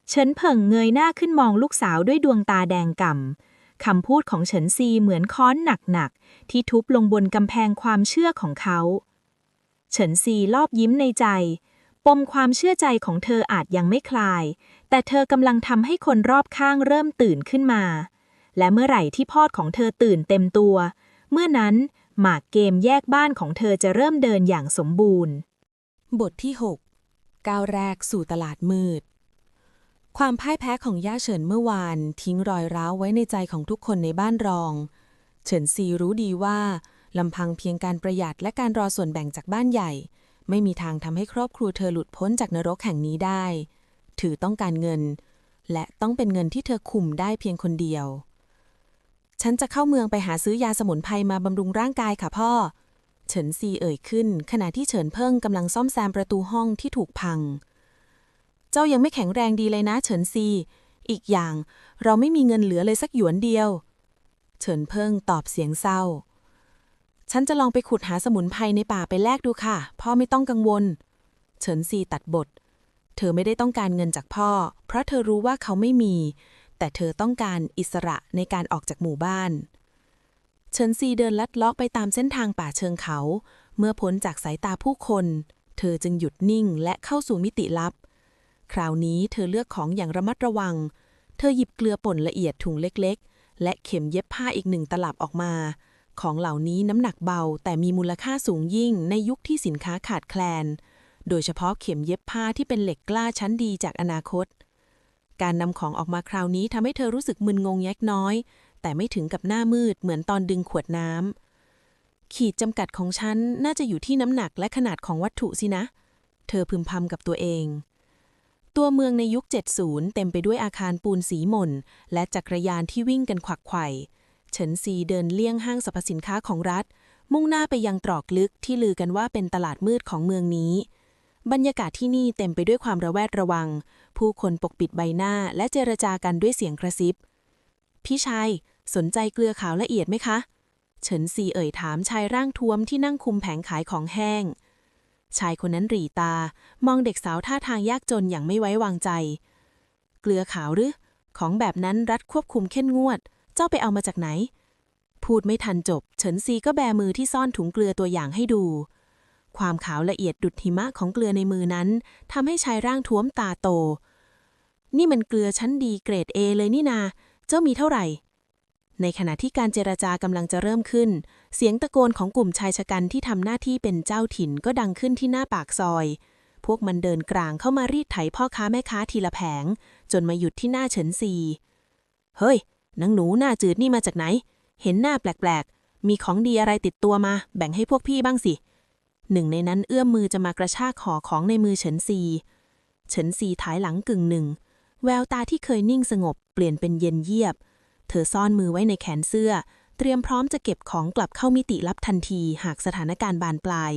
เฉินเผิงเงยหน้าขึ้นมองลูกสาวด้วยดวงตาแดงก่ำคำพูดของเฉินซีเหมือนค้อนหนักๆที่ทุบลงบนกำแพงความเชื่อของเขาเฉินซีลอบยิ้มในใจปมความเชื่อใจของเธออาจยังไม่คลายแต่เธอกำลังทำให้คนรอบข้างเริ่มตื่นขึ้นมาและเมื่อไหร่ที่พ่อของเธอตื่นเต็มตัวเมื่อนั้นหมากเกมแยกบ้านของเธอจะเริ่มเดินอย่างสมบูรณ์บทที่ 6 ก้าวแรกสู่ตลาดมืดความพ่ายแพ้ของย่าเฉินเมื่อวานทิ้งรอยร้าวไว้ในใจของทุกคนในบ้านรองเฉินซีรู้ดีว่าลำพังเพียงการประหยัดและการรอส่วนแบ่งจากบ้านใหญ่ไม่มีทางทำให้ครอบครัวเธอหลุดพ้นจากนรกแห่งนี้ได้ถือต้องการเงินและต้องเป็นเงินที่เธอคุมได้เพียงคนเดียวฉันจะเข้าเมืองไปหาซื้อยาสมุนไพรมาบำรุงร่างกายค่ะพ่อเฉินซีเอ่ยขึ้นขณะที่เฉินเพิ่งกำลังซ่อมแซมประตูห้องที่ถูกพังเจ้ายังไม่แข็งแรงดีเลยนะเฉินซีอีกอย่างเราไม่มีเงินเหลือเลยสักหยวนเดียวเฉินเพิ่งตอบเสียงเศร้าฉันจะลองไปขุดหาสมุนไพรในป่าไปแลกดูค่ะพ่อไม่ต้องกังวลเฉินซีตัดบทเธอไม่ได้ต้องการเงินจากพ่อเพราะเธอรู้ว่าเขาไม่มีแต่เธอต้องการอิสระในการออกจากหมู่บ้านเฉินซีเดินลัดเลาะไปตามเส้นทางป่าเชิงเขาเมื่อพ้นจากสายตาผู้คนเธอจึงหยุดนิ่งและเข้าสู่มิติลับคราวนี้เธอเลือกของอย่างระมัดระวังเธอหยิบเกลือป่นละเอียดถุงเล็กๆและเข็มเย็บผ้าอีก1 ตลับออกมาของเหล่านี้น้ำหนักเบาแต่มีมูลค่าสูงยิ่งในยุคที่สินค้าขาดแคลนโดยเฉพาะเข็มเย็บผ้าที่เป็นเหล็กกล้าชั้นดีจากอนาคตการนำของออกมาคราวนี้ทำให้เธอรู้สึกมึนงงเล็กน้อยแต่ไม่ถึงกับหน้ามืดเหมือนตอนดึงขวดน้ำขีดจำกัดของฉันน่าจะอยู่ที่น้ำหนักและขนาดของวัตถุสินะเธอพึมพำกับตัวเองตัวเมืองในยุค 70 เต็มไปด้วยอาคารปูนสีหม่นและจักรยานที่วิ่งกันขวักไขว่เฉินซีเดินเลี่ยงห้างสรรพสินค้าของรัฐมุ่งหน้าไปยังตรอกลึกที่ลือกันว่าเป็นตลาดมืดของเมืองนี้บรรยากาศที่นี่เต็มไปด้วยความระแวดระวังผู้คนปกปิดใบหน้าและเจรจากันด้วยเสียงกระซิบพี่ชายสนใจเกลือขาวละเอียดไหมคะเฉินซีเอ่ยถามชายร่างท้วมที่นั่งคุมแผงขายของแห้งชายคนนั้นหรี่ตามองเด็กสาวท่าทางยากจนอย่างไม่ไว้วางใจเกลือขาวหรือของแบบนั้นรัฐควบคุมเข้มงวดเจ้าไปเอามาจากไหนพูดไม่ทันจบเฉินซีก็แบมือที่ซ่อนถุงเกลือตัวอย่างให้ดูความขาวละเอียดดุจหิมะของเกลือในมือนั้นทำให้ชายร่างท้วมตาโตนี่มันเกลือชั้นดีเกรด A เลยนี่นาเจ้ามีเท่าไหร่ในขณะที่การเจรจากำลังจะเริ่มขึ้นเสียงตะโกนของกลุ่มชายชะกันที่ทำหน้าที่เป็นเจ้าถิ่นก็ดังขึ้นที่หน้าปากซอยพวกมันเดินกลางเข้ามารีดไถพ่อค้าแม่ค้าทีละแผงจนมาหยุดที่หน้าเฉินซีเฮ้ยนางหนูหน้าจืดนี่มาจากไหนเห็นหน้าแปลกๆมีของดีอะไรติดตัวมาแบ่งให้พวกพี่บ้างสิหนึ่งในนั้นเอื้อมมือจะมากระชากห่อของในมือเฉินซีถายหลังกึ่งหนึ่งแววตาที่เคยนิ่งสงบเปลี่ยนเป็นเย็นเยียบเธอซ่อนมือไว้ในแขนเสื้อเตรียมพร้อมจะเก็บของกลับเข้ามิติลับทันทีหากสถานการณ์บานปลาย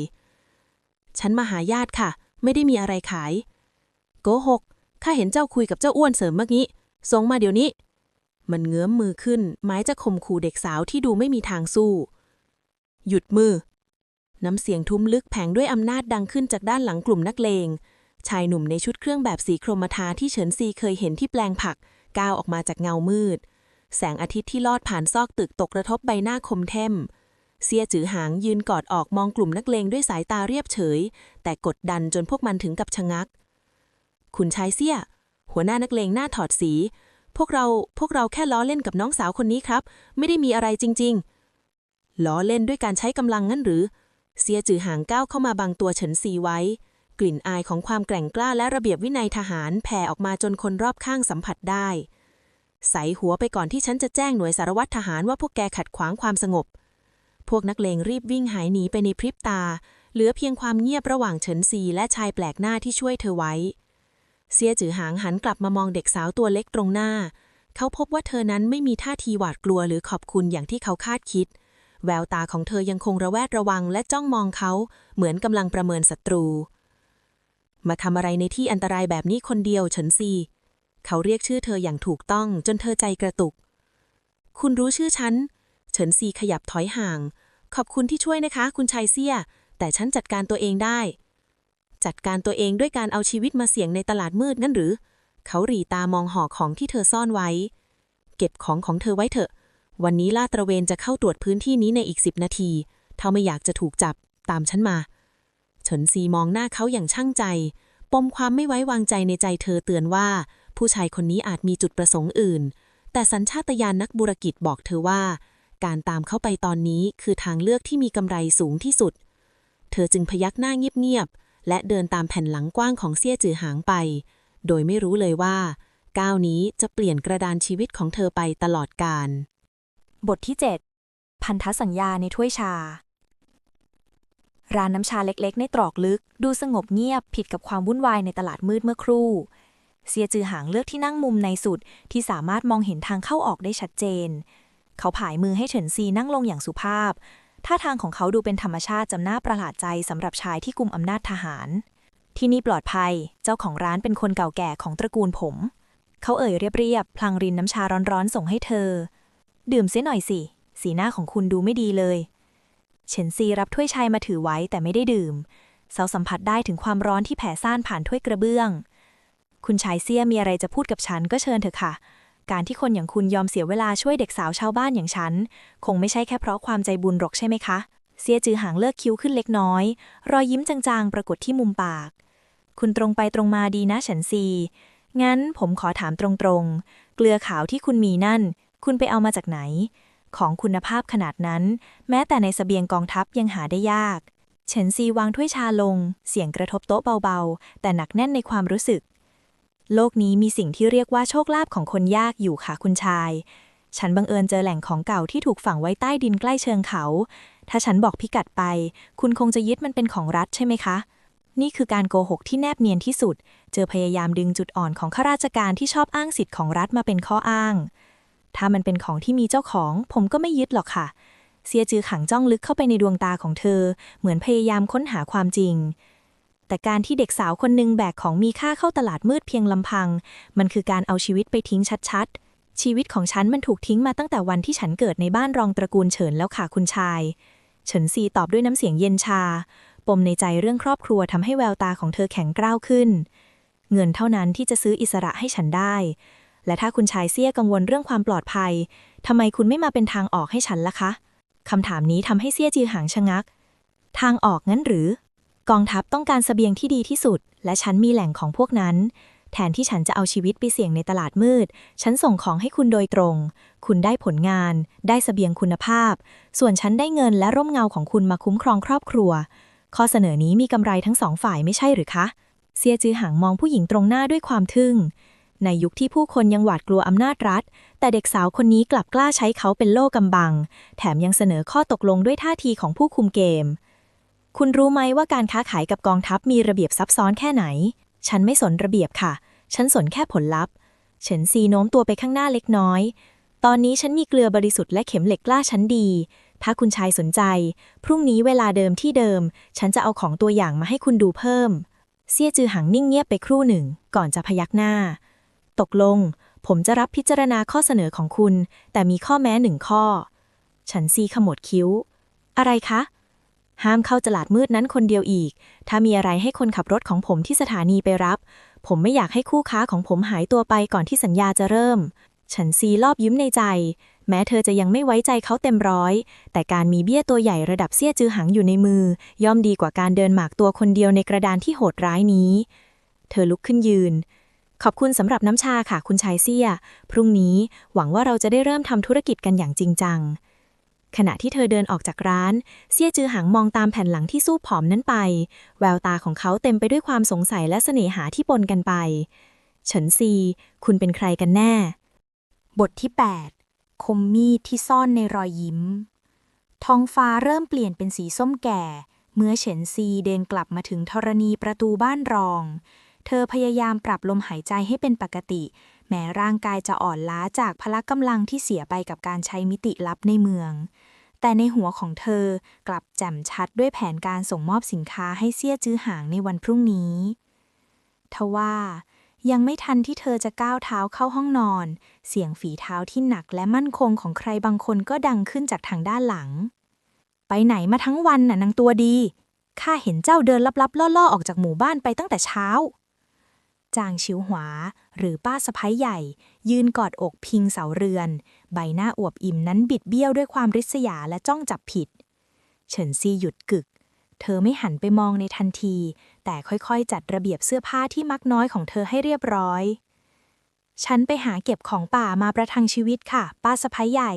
ฉันมาหาญาติค่ะไม่ได้มีอะไรขายโกหกข้าเห็นเจ้าคุยกับเจ้าอ้วนเสริมเมื่อกี้ส่งมาเดี๋ยวนี้มันเงื้อมมือขึ้นหมายจะข่มขู่เด็กสาวที่ดูไม่มีทางสู้หยุดมือน้ำเสียงทุ้มลึกแผงด้วยอำนาจดังขึ้นจากด้านหลังกลุ่มนักเลงชายหนุ่มในชุดเครื่องแบบสีโครมาทาที่เฉินซีเคยเห็นที่แปลงผักก้าวออกมาจากเงามืดแสงอาทิตย์ที่ลอดผ่านซอกตึกตกกระทบใบหน้าคมเข้มเสียจือหางยืนกอดออกมองกลุ่มนักเลงด้วยสายตาเรียบเฉยแต่กดดันจนพวกมันถึงกับชะงักคุณชายเสี้ยหัวหน้านักเลงหน้าถอดสีพวกเราแค่ล้อเล่นกับน้องสาวคนนี้ครับไม่ได้มีอะไรจริงๆล้อเล่นด้วยการใช้กำลังงั้นหรือเสียจือหางก้าวเข้ามาบังตัวเฉินซีไว้กลิ่นอายของความแกร่งกล้าและระเบียบวินัยทหารแผ่ออกมาจนคนรอบข้างสัมผัสได้ใส่หัวไปก่อนที่ฉันจะแจ้งหน่วยสารวัตรทหารว่าพวกแกขัดขวางความสงบพวกนักเลงรีบวิ่งหายหนีไปในพริบตาเหลือเพียงความเงียบระหว่างเฉินซีและชายแปลกหน้าที่ช่วยเธอไว้เสียจือหางหันกลับมามองเด็กสาวตัวเล็กตรงหน้าเขาพบว่าเธอนั้นไม่มีท่าทีหวาดกลัวหรือขอบคุณอย่างที่เขาคาดคิดแววตาของเธอยังคงระแวดระวังและจ้องมองเขาเหมือนกำลังประเมินศัตรูมาทำอะไรในที่อันตรายแบบนี้คนเดียวเฉินซีเขาเรียกชื่อเธออย่างถูกต้องจนเธอใจกระตุกคุณรู้ชื่อฉันเฉินซีขยับถอยห่างขอบคุณที่ช่วยนะคะคุณชายเซี่ยแต่ฉันจัดการตัวเองได้จัดการตัวเองด้วยการเอาชีวิตมาเสี่ยงในตลาดมืดงั้นหรือเขาหรี่ตามองห่อของที่เธอซ่อนไว้เก็บของเธอไว้เถอะวันนี้ลาดตระเวนจะเข้าตรวจพื้นที่นี้ในอีก10 นาทีถ้าไม่อยากจะถูกจับตามฉันมาเฉินซีมองหน้าเขาอย่างช่างใจปมความไม่ไว้วางใจในใจเธอเตือนว่าผู้ชายคนนี้อาจมีจุดประสงค์อื่นแต่สัญชาตญาณนักบุรกิจบอกเธอว่าการตามเข้าไปตอนนี้คือทางเลือกที่มีกำไรสูงที่สุดเธอจึงพยักหน้าเงียบๆและเดินตามแผ่นหลังกว้างของเซี่ยจือหางไปโดยไม่รู้เลยว่าก้าวนี้จะเปลี่ยนกระดานชีวิตของเธอไปตลอดกาลบทที่ 7 พันธสัญญาในถ้วยชาร้านน้ำชาเล็กๆในตรอกลึกดูสงบเงียบผิดกับความวุ่นวายในตลาดมืดเมื่อครู่เสียจือหางเลือกที่นั่งมุมในสุดที่สามารถมองเห็นทางเข้าออกได้ชัดเจนเขาผายมือให้เฉินซีนั่งลงอย่างสุภาพท่าทางของเขาดูเป็นธรรมชาติจำน่าประหลาดใจสำหรับชายที่กุมอำนาจทหารที่นี่ปลอดภัยเจ้าของร้านเป็นคนเก่าแก่ของตระกูลผมเขาเอ่ยเรียบๆพลางรินน้ำชาร้อนๆส่งให้เธอดื่มเสียหน่อยสิสีหน้าของคุณดูไม่ดีเลยเฉินซีรับถ้วยชามาถือไว้แต่ไม่ได้ดื่มเขาสัมผัสได้ถึงความร้อนที่แผ่ซ่านผ่านถ้วยกระเบื้องคุณชายเซี่ยมีอะไรจะพูดกับฉันก็เชิญเถอะค่ะการที่คนอย่างคุณยอมเสียเวลาช่วยเด็กสาวชาวบ้านอย่างฉันคงไม่ใช่แค่เพราะความใจบุญหรอกใช่ไหมคะเซี่ยจือหางเลิกคิ้วขึ้นเล็กน้อยรอยยิ้มจางๆปรากฏที่มุมปากคุณตรงไปตรงมาดีนะเฉินซีงั้นผมขอถามตรงๆเกลือขาวที่คุณมีนั่นคุณไปเอามาจากไหนของคุณภาพขนาดนั้นแม้แต่ในเสบียงกองทัพยังหาได้ยากเฉินซีวางถ้วยชาลงเสียงกระทบโต๊ะเบาๆแต่หนักแน่นในความรู้สึกโลกนี้มีสิ่งที่เรียกว่าโชคลาภของคนยากอยู่ค่ะคุณชายฉันบังเอิญเจอแหล่งของเก่าที่ถูกฝังไว้ใต้ดินใกล้เชิงเขาถ้าฉันบอกพิกัดไปคุณคงจะยึดมันเป็นของรัฐใช่ไหมคะนี่คือการโกหกที่แนบเนียนที่สุดเจอพยายามดึงจุดอ่อนของข้าราชการที่ชอบอ้างสิทธิ์ของรัฐมาเป็นข้ออ้างถ้ามันเป็นของที่มีเจ้าของผมก็ไม่ยึดหรอกค่ะเสียจือขังจ้องลึกเข้าไปในดวงตาของเธอเหมือนพยายามค้นหาความจริงแต่การที่เด็กสาวคนหนึ่งแบกของมีค่าเข้าตลาดมืดเพียงลำพังมันคือการเอาชีวิตไปทิ้งชัดๆชีวิตของฉันมันถูกทิ้งมาตั้งแต่วันที่ฉันเกิดในบ้านรองตระกูลเฉินแล้วค่ะคุณชายเฉินซีตอบด้วยน้ำเสียงเย็นชาปมในใจเรื่องครอบครัวทำให้แววตาของเธอแข็งกร้าวขึ้นเงินเท่านั้นที่จะซื้ออิสระให้ฉันได้และถ้าคุณชายเซี่ยกังวลเรื่องความปลอดภัยทำไมคุณไม่มาเป็นทางออกให้ฉันล่ะคะคำถามนี้ทำให้เซี่ยจือหางชะงักทางออกงั้นหรือกองทัพต้องการเสบียงที่ดีที่สุดและฉันมีแหล่งของพวกนั้นแทนที่ฉันจะเอาชีวิตไปเสี่ยงในตลาดมืดฉันส่งของให้คุณโดยตรงคุณได้ผลงานได้เสบียงคุณภาพส่วนฉันได้เงินและร่มเงาของคุณมาคุ้มครองครอบครัวข้อเสนอนี้มีกำไรทั้งสองฝ่ายไม่ใช่หรือคะเซี่ยจือหางมองผู้หญิงตรงหน้าด้วยความทึ่งในยุคที่ผู้คนยังหวาดกลัวอำนาจรัฐแต่เด็กสาวคนนี้กลับกล้าใช้เขาเป็นโล่กำบังแถมยังเสนอข้อตกลงด้วยท่าทีของผู้คุมเกมคุณรู้ไหมว่าการค้าขายกับกองทัพมีระเบียบซับซ้อนแค่ไหนฉันไม่สนระเบียบค่ะฉันสนแค่ผลลัพธ์เฉินซีโน้มตัวไปข้างหน้าเล็กน้อยตอนนี้ฉันมีเกลือบริสุทธิ์และเข็มเหล็กกล้าชั้นดี ถ้าคุณชายสนใจพรุ่งนี้เวลาเดิมที่เดิมฉันจะเอาของตัวอย่างมาให้คุณดูเพิ่มเซี่ยจือหังนิ่งเงียบไปครู่หนึ่งก่อนจะพยักหน้าตกลงผมจะรับพิจารณาข้อเสนอของคุณแต่มีข้อแม้1 ข้อฉันซีขมวดคิ้วอะไรคะห้ามเข้าตลาดมืดนั้นคนเดียวอีกถ้ามีอะไรให้คนขับรถของผมที่สถานีไปรับผมไม่อยากให้คู่ค้าของผมหายตัวไปก่อนที่สัญญาจะเริ่มฉันซีรอบยิ้มในใจแม้เธอจะยังไม่ไว้ใจเขาเต็มร้อยแต่การมีเบี้ยตัวใหญ่ระดับเซี่ยจือหังอยู่ในมือย่อมดีกว่าการเดินหมากตัวคนเดียวในกระดานที่โหดร้ายนี้เธอลุกขึ้นยืนขอบคุณสำหรับน้ำชาค่ะคุณชายเซี่ยพรุ่งนี้หวังว่าเราจะได้เริ่มทำธุรกิจกันอย่างจริงจังขณะที่เธอเดินออกจากร้านเซี่ยจือหังมองตามแผ่นหลังที่สู้ผอมนั้นไปแววตาของเขาเต็มไปด้วยความสงสัยและเสน่หาที่ปนกันไปเฉินซีคุณเป็นใครกันแน่บทที่ 8 คมมีดที่ซ่อนในรอยยิ้มท้องฟ้าเริ่มเปลี่ยนเป็นสีส้มแก่เมื่อเฉินซีเดินกลับมาถึงธรณีประตูบ้านรองเธอพยายามปรับลมหายใจให้เป็นปกติแม้ร่างกายจะอ่อนล้าจากพละกำลังที่เสียไปกับการใช้มิติลับในเมืองแต่ในหัวของเธอกลับแจ่มชัดด้วยแผนการส่งมอบสินค้าให้เซี่ยจื้อหางในวันพรุ่งนี้ทว่ายังไม่ทันที่เธอจะก้าวเท้าเข้าห้องนอนเสียงฝีเท้าที่หนักและมั่นคงของใครบางคนก็ดังขึ้นจากทางด้านหลังไปไหนมาทั้งวันน่ะนางตัวดีข้าเห็นเจ้าเดินลับๆล่อๆออกจากหมู่บ้านไปตั้งแต่เช้าจางชิวหวาหรือป้าสะใภ้ใหญ่ยืนกอดอกพิงเสาเรือนใบหน้าอวบอิ่มนั้นบิดเบี้ยวด้วยความริษยาและจ้องจับผิดเฉินซีหยุดกึกเธอไม่หันไปมองในทันทีแต่ค่อยๆจัดระเบียบเสื้อผ้าที่มักน้อยของเธอให้เรียบร้อยฉันไปหาเก็บของป่ามาประทังชีวิตค่ะป้าสะใภ้ใหญ่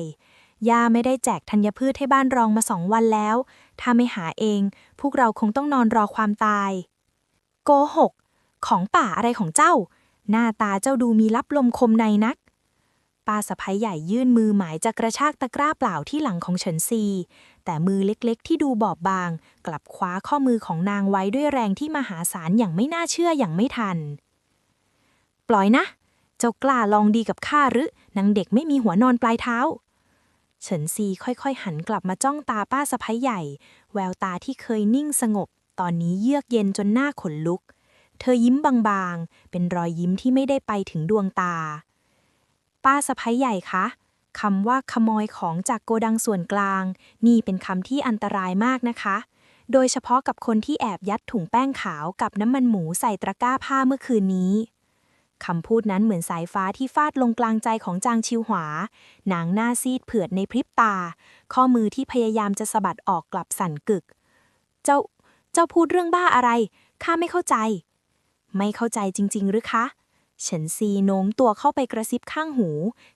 ย่าไม่ได้แจกธัญพืชให้บ้านรองมา2 วันแล้วถ้าไม่หาเองพวกเราคงต้องนอนรอความตายโกหกของป่าอะไรของเจ้าหน้าตาเจ้าดูมีลับลมคมในนักป้าสะใภ้ใหญ่ยื่นมือหมายจะกระชากตะกร้าเปล่าที่หลังของเฉินซีแต่มือเล็กๆที่ดูบอบบางกลับคว้าข้อมือของนางไว้ด้วยแรงที่มหาศาลอย่างไม่น่าเชื่ออย่างไม่ทันปล่อยนะเจ้ากล้าลองดีกับข้าหรือนางเด็กไม่มีหัวนอนปลายเท้าเฉินซีค่อยๆหันกลับมาจ้องตาป้าสะใภ้ใหญ่แววตาที่เคยนิ่งสงบตอนนี้เยือกเย็นจนหน้าขนลุกเธอยิ้มบางๆเป็นรอยยิ้มที่ไม่ได้ไปถึงดวงตาป้าสะใภ้ใหญ่คะคำว่าขโมยของจากโกดังส่วนกลางนี่เป็นคำที่อันตรายมากนะคะโดยเฉพาะกับคนที่แอบยัดถุงแป้งขาวกับน้ำมันหมูใส่ตะกร้าผ้าเมื่อคืนนี้คำพูดนั้นเหมือนสายฟ้าที่ฟาดลงกลางใจของจางชิวหวานางหน้าซีดเผือดในพริบตาข้อมือที่พยายามจะสะบัดออกกลับสั่นกึกเจ้าพูดเรื่องบ้าอะไรข้าไม่เข้าใจไม่เข้าใจจริงๆหรือคะเฉินซีโน้มตัวเข้าไปกระซิบข้างหู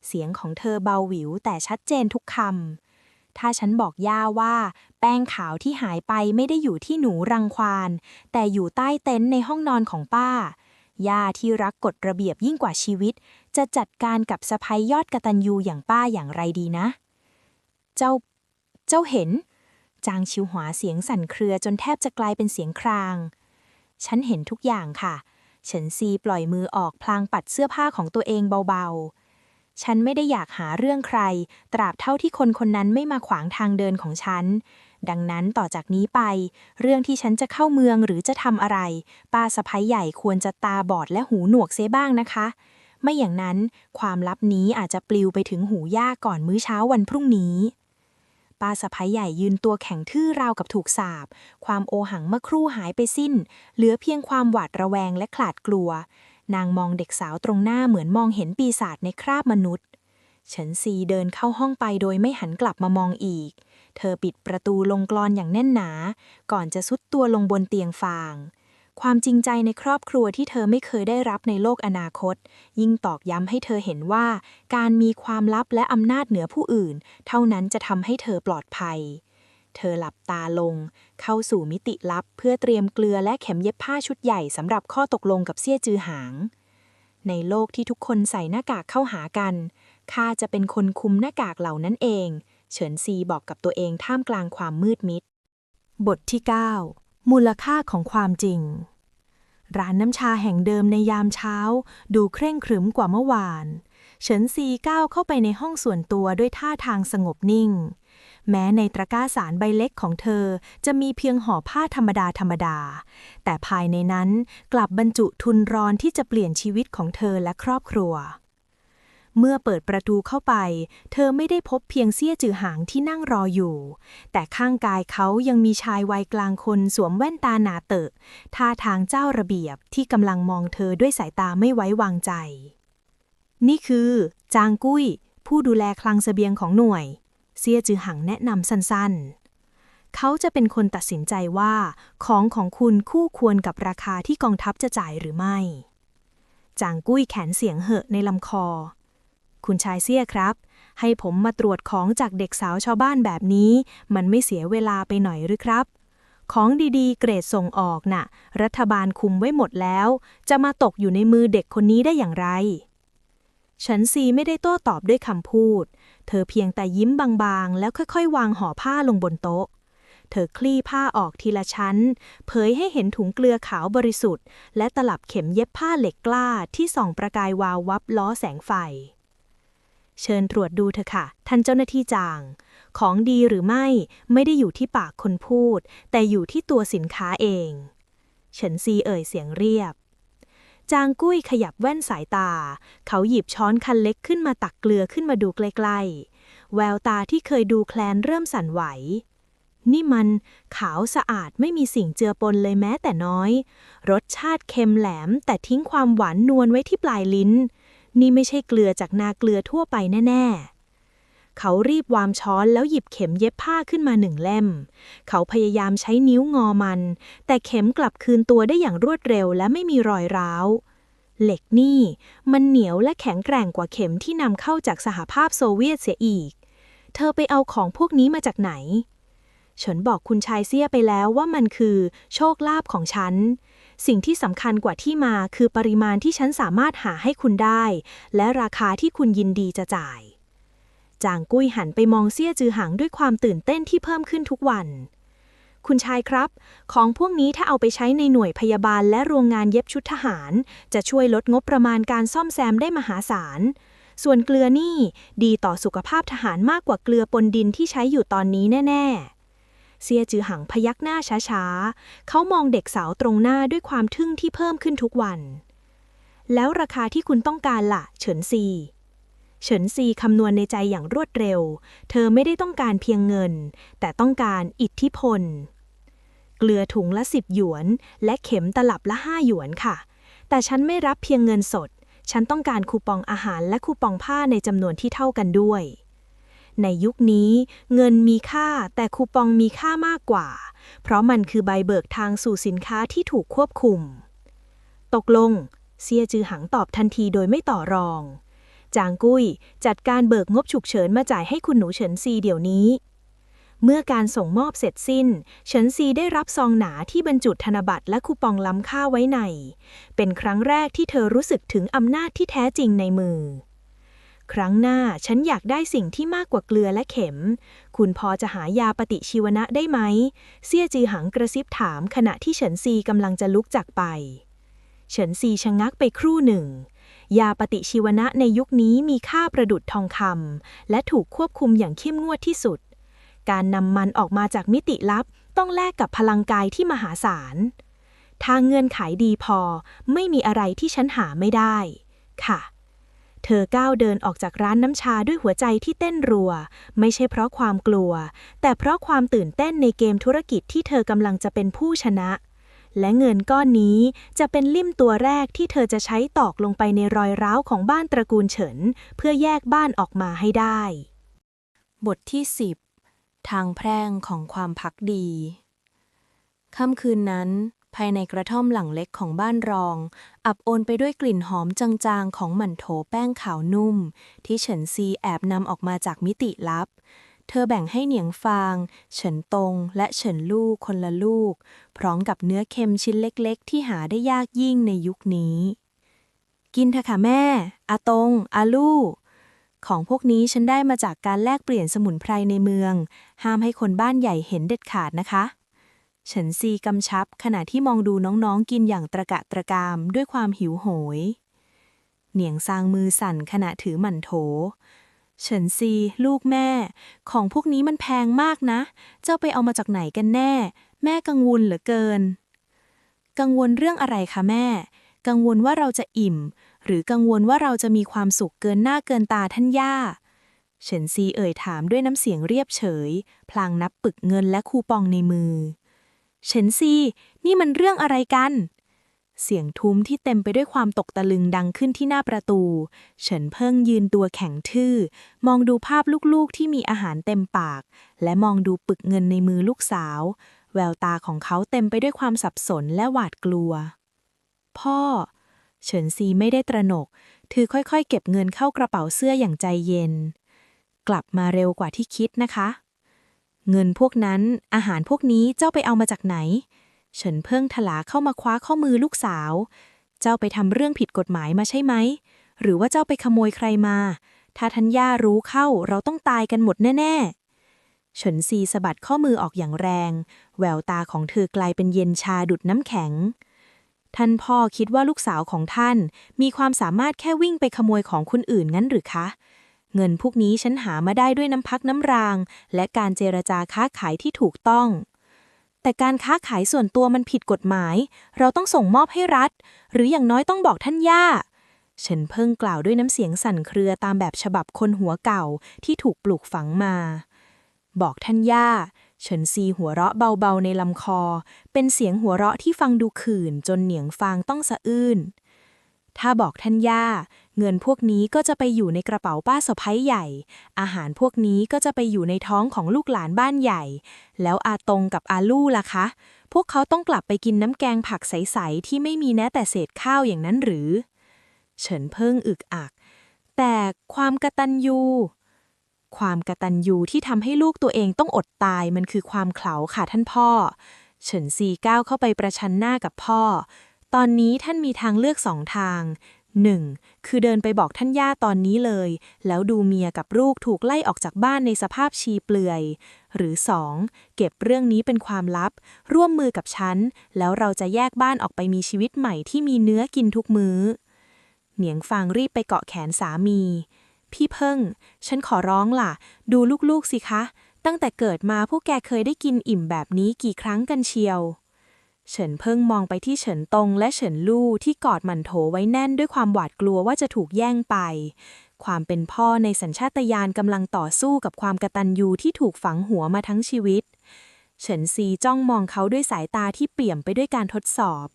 เสียงของเธอเบาหวิวแต่ชัดเจนทุกคำถ้าฉันบอกย่าว่าแป้งขาวที่หายไปไม่ได้อยู่ที่หนูรังควานแต่อยู่ใต้เต็นท์ในห้องนอนของป้าย่าที่รักกฎระเบียบยิ่งกว่าชีวิตจะจัดการกับสะใภ้ยอดกตัญญูอย่างป้าอย่างไรดีนะเจ้าเห็นจางชิวหวาเสียงสั่นเครือจนแทบจะกลายเป็นเสียงครางฉันเห็นทุกอย่างค่ะเฉินซีปล่อยมือออกพลางปัดเสื้อผ้าของตัวเองเบาๆฉันไม่ได้อยากหาเรื่องใครตราบเท่าที่คนคนนั้นไม่มาขวางทางเดินของฉันดังนั้นต่อจากนี้ไปเรื่องที่ฉันจะเข้าเมืองหรือจะทำอะไรป้าสะใภ้ใหญ่ควรจะตาบอดและหูหนวกเสียบ้างนะคะไม่อย่างนั้นความลับนี้อาจจะปลิวไปถึงหูย่าก่อนมื้อเช้าวันพรุ่งนี้ป้าสะใภ้ใหญ่ยืนตัวแข็งทื่อราวกับถูกสาปความโอหังเมื่อครู่หายไปสิ้นเหลือเพียงความหวาดระแวงและขลาดกลัวนางมองเด็กสาวตรงหน้าเหมือนมองเห็นปีศาจในคราบมนุษย์เฉินซีเดินเข้าห้องไปโดยไม่หันกลับมามองอีกเธอปิดประตูลงกลอนอย่างแน่นหนาก่อนจะซุดตัวลงบนเตียงฟางความจริงใจในครอบครัวที่เธอไม่เคยได้รับในโลกอนาคตยิ่งตอกย้ำให้เธอเห็นว่าการมีความลับและอำนาจเหนือผู้อื่นเท่านั้นจะทำให้เธอปลอดภัยเธอหลับตาลงเข้าสู่มิติลับเพื่อเตรียมเกลือและเข็มเย็บผ้าชุดใหญ่สำหรับข้อตกลงกับเซี่ยจือหางในโลกที่ทุกคนใส่หน้ากากเข้าหากันข้าจะเป็นคนคุมหน้ากากเหล่านั้นเองเฉินซีบอกกับตัวเองท่ามกลางความมืดมิดบทที่ 9 มูลค่าของความจริงร้านน้ำชาแห่งเดิมในยามเช้าดูเคร่งขรึมกว่าเมื่อวานเฉินซีก้าวเข้าไปในห้องส่วนตัวด้วยท่าทางสงบนิ่ง แม้ในตะกร้าสารใบเล็กของเธอจะมีเพียงห่อผ้าธรรมดาแต่ภายในนั้นกลับบรรจุทุนร้อนที่จะเปลี่ยนชีวิตของเธอและครอบครัวเมื่อเปิดประตูเข้าไปเธอไม่ได้พบเพียงเซี่ยจือหางที่นั่งรออยู่แต่ข้างกายเขายังมีชายวัยกลางคนสวมแว่นตาหนาเตอะท่าทางเจ้าระเบียบที่กำลังมองเธอด้วยสายตาไม่ไว้วางใจนี่คือจางกุ้ยผู้ดูแลคลังเสบียงของหน่วยเซี่ยจือหังแนะนำสั้นๆเขาจะเป็นคนตัดสินใจว่าของคุณคู่ควรกับราคาที่กองทัพจะจ่ายหรือไม่จางกุ้ยแขนเสียงเหอะในลำคอคุณชายเซี่ยครับให้ผมมาตรวจของจากเด็กสาวชาวบ้านแบบนี้มันไม่เสียเวลาไปหน่อยหรือครับของดีๆเกรดส่งออกน่ะรัฐบาลคุมไว้หมดแล้วจะมาตกอยู่ในมือเด็กคนนี้ได้อย่างไรเฉินซีไม่ได้โต้ตอบด้วยคำพูดเธอเพียงแต่ยิ้มบางๆแล้วค่อยๆวางห่อผ้าลงบนโต๊ะเธอคลี่ผ้าออกทีละชั้นเผยให้เห็นถุงเกลือขาวบริสุทธิ์และตลับเข็มเย็บผ้าเหล็กกล้าที่ส่องประกายวาววับล้อแสงไฟเชิญตรวจดูเถอะค่ะท่านเจ้าหน้าที่จางของดีหรือไม่ได้อยู่ที่ปากคนพูดแต่อยู่ที่ตัวสินค้าเองเฉินซีเอ่ยเสียงเรียบจางกุ้ยขยับแว่นสายตาเขาหยิบช้อนคันเล็กขึ้นมาตักเกลือขึ้นมาดูใกล้ๆแววตาที่เคยดูแคลนเริ่มสั่นไหวนี่มันขาวสะอาดไม่มีสิ่งเจือปนเลยแม้แต่น้อยรสชาติเค็มแหลมแต่ทิ้งความหวานนวลไว้ที่ปลายลิ้นนี่ไม่ใช่เกลือจากนาเกลือทั่วไปแน่ๆเขารีบวางช้อนแล้วหยิบเข็มเย็บผ้าขึ้นมา1 เล่มเขาพยายามใช้นิ้วงอมันแต่เข็มกลับคืนตัวได้อย่างรวดเร็วและไม่มีรอยร้าวเหล็กนี่มันเหนียวและแข็งแกร่งกว่าเข็มที่นำเข้าจากสหภาพโซเวียตเสียอีกเธอไปเอาของพวกนี้มาจากไหนฉันบอกคุณชายเซี่ยไปแล้วว่ามันคือโชคลาภของฉันสิ่งที่สำคัญกว่าที่มาคือปริมาณที่ฉันสามารถหาให้คุณได้และราคาที่คุณยินดีจะจ่ายจางกุ้ยหันไปมองเซี่ยจือหางด้วยความตื่นเต้นที่เพิ่มขึ้นทุกวันคุณชายครับของพวกนี้ถ้าเอาไปใช้ในหน่วยพยาบาลและโรงงานเย็บชุดทหารจะช่วยลดงบประมาณการซ่อมแซมได้มหาศาลส่วนเกลือนี่ดีต่อสุขภาพทหารมากกว่าเกลือปนดินที่ใช้อยู่ตอนนี้แน่ๆเซี่ยจือหังพยักหน้าช้าๆเขามองเด็กสาวตรงหน้าด้วยความทึ่งที่เพิ่มขึ้นทุกวันแล้วราคาที่คุณต้องการล่ะเฉินซีคำนวณในใจอย่างรวดเร็วเธอไม่ได้ต้องการเพียงเงินแต่ต้องการอิทธิพลเกลือถุงละ10 หยวนและเข็มตลับละ5 หยวนค่ะแต่ฉันไม่รับเพียงเงินสดฉันต้องการคูปองอาหารและคูปองผ้าในจำนวนที่เท่ากันด้วยในยุคนี้เงินมีค่าแต่คูปองมีค่ามากกว่าเพราะมันคือใบเบิกทางสู่สินค้าที่ถูกควบคุมตกลงเซี่ยจือหังตอบทันทีโดยไม่ต่อรองจางกุ้ยจัดการเบิกงบฉุกเฉินมาจ่ายให้คุณหนูเฉินซีเดี๋ยวนี้เมื่อการส่งมอบเสร็จสิ้นเฉินซีได้รับซองหนาที่บรรจุธนบัตรและคูปองล้ำค่าไว้ในเป็นครั้งแรกที่เธอรู้สึกถึงอำนาจที่แท้จริงในมือครั้งหน้าฉันอยากได้สิ่งที่มากกว่าเกลือและเข็มคุณพอจะหายาปฏิชีวนะได้ไหมเซี่ยจือหังกระซิบถามขณะที่เฉินซีกำลังจะลุกจากไปเฉินซีชะงักไปครู่หนึ่งยาปฏิชีวนะในยุคนี้มีค่าประดุจทองคำและถูกควบคุมอย่างเข้มงวดที่สุดการนำมันออกมาจากมิติลับต้องแลกกับพลังกายที่มหาศาลทางเงื่อนไขดีพอไม่มีอะไรที่ฉันหาไม่ได้ค่ะเธอก้าวเดินออกจากร้านน้ำชาด้วยหัวใจที่เต้นรัวไม่ใช่เพราะความกลัวแต่เพราะความตื่นเต้นในเกมธุรกิจที่เธอกำลังจะเป็นผู้ชนะและเงินก้อนนี้จะเป็นลิ่มตัวแรกที่เธอจะใช้ตอกลงไปในรอยร้าวของบ้านตระกูลเฉินเพื่อแยกบ้านออกมาให้ได้บทที่10ทางแพร่งของความภักดีค่ำคืนนั้นภายในกระท่อมหลังเล็กของบ้านรองอับอนไปด้วยกลิ่นหอมจางๆของหมั่นโถแป้งขาวนุ่มที่เฉินซีแอบนำออกมาจากมิติลับเธอแบ่งให้เหนียงฟางเฉินตงและเฉินลู่คนละลูกพร้อมกับเนื้อเค็มชิ้นเล็กๆที่หาได้ยากยิ่งในยุคนี้กินเถอะค่ะแม่อาตงอาลู่ของพวกนี้ฉันได้มาจากการแลกเปลี่ยนสมุนไพรในเมืองห้ามให้คนบ้านใหญ่เห็นเด็ดขาดนะคะเฉินซีกำชับขณะที่มองดูน้องๆกินอย่างตระกะตระกามด้วยความหิวโหยเหนียงซางมือสั่นขณะถือหมั่นโถ เฉินซีลูกแม่ของพวกนี้มันแพงมากนะเจ้าไปเอามาจากไหนกันแน่แม่กังวลเหลือเกินกังวลเรื่องอะไรคะแม่กังวลว่าเราจะอิ่มหรือกังวลว่าเราจะมีความสุขเกินหน้าเกินตาท่านย่าเฉินซีเอ่ยถามด้วยน้ำเสียงเรียบเฉยพลางนับปึกเงินและคูปองในมือเฉินซีนี่มันเรื่องอะไรกันเสียงทุ้มที่เต็มไปด้วยความตกตะลึงดังขึ้นที่หน้าประตูเฉินเพิ่งยืนตัวแข็งทื่อมองดูภาพลูกๆที่มีอาหารเต็มปากและมองดูปึกเงินในมือลูกสาวแววตาของเขาเต็มไปด้วยความสับสนและหวาดกลัวพ่อเฉินซีไม่ได้ตระหนกเธอค่อยๆเก็บเงินเข้ากระเป๋าเสื้ออย่างใจเย็นกลับมาเร็วกว่าที่คิดนะคะเงินพวกนั้นอาหารพวกนี้เจ้าไปเอามาจากไหนเฉินเพิ่งถลาเข้ามาคว้าข้อมือลูกสาวเจ้าไปทำเรื่องผิดกฎหมายมาใช่ไหมหรือว่าเจ้าไปขโมยใครมาถ้าทัญญารู้เข้าเราต้องตายกันหมดแน่ๆเฉินซีสะบัดข้อมือออกอย่างแรงแววตาของเธอกลายเป็นเย็นชาดุจน้ำแข็งท่านพ่อคิดว่าลูกสาวของท่านมีความสามารถแค่วิ่งไปขโมยของคนอื่นงั้นหรือคะเงินพวกนี้ฉันหามาได้ด้วยน้ำพักน้ำรางและการเจรจาค้าขายที่ถูกต้องแต่การค้าขายส่วนตัวมันผิดกฎหมายเราต้องส่งมอบให้รัฐหรืออย่างน้อยต้องบอกท่านย่าเฉินเพิ่งกล่าวด้วยน้ำเสียงสั่นเครือตามแบบฉบับคนหัวเก่าที่ถูกปลูกฝังมาบอกท่านย่าเฉินซีหัวเราะเบาๆในลำคอเป็นเสียงหัวเราะที่ฟังดูขื่นจนเหนียงฟางต้องสะอื้นถ้าบอกท่านย่าเงินพวกนี้ก็จะไปอยู่ในกระเป๋าป้าสะใภ้ใหญ่อาหารพวกนี้ก็จะไปอยู่ในท้องของลูกหลานบ้านใหญ่แล้วอาตงกับอาลู่ล่ะคะพวกเขาต้องกลับไปกินน้ำแกงผักใสๆที่ไม่มีแม้แต่เศษข้าวอย่างนั้นหรือเฉินเพิ่งอึกอักแต่ความกตัญญูที่ทำให้ลูกตัวเองต้องอดตายมันคือความเขลาค่ะท่านพ่อเฉินซีก้าวเข้าไปประชันหน้ากับพ่อตอนนี้ท่านมีทางเลือก2 ทาง 1. คือเดินไปบอกท่านย่าตอนนี้เลยแล้วดูเมียกับลูกถูกไล่ออกจากบ้านในสภาพชีเปลือยหรือ 2. เก็บเรื่องนี้เป็นความลับร่วมมือกับฉันแล้วเราจะแยกบ้านออกไปมีชีวิตใหม่ที่มีเนื้อกินทุกมื้อเหนียงฟางรีบไปเกาะแขนสามีพี่เพิ่งฉันขอร้องล่ะดูลูกๆสิคะตั้งแต่เกิดมาพวกแกเคยได้กินอิ่มแบบนี้กี่ครั้งกันเชียวเฉินเพิ่งมองไปที่เฉินตงและเฉินลู่ที่กอดหมั่นโถไว้แน่นด้วยความหวาดกลัวว่าจะถูกแย่งไปความเป็นพ่อในสัญชาตญาณกำลังต่อสู้กับความกตัญญูที่ถูกฝังหัวมาทั้งชีวิตเฉินซีจ้องมองเขาด้วยสายตาที่เปี่ยมไปด้วยการทดสอบ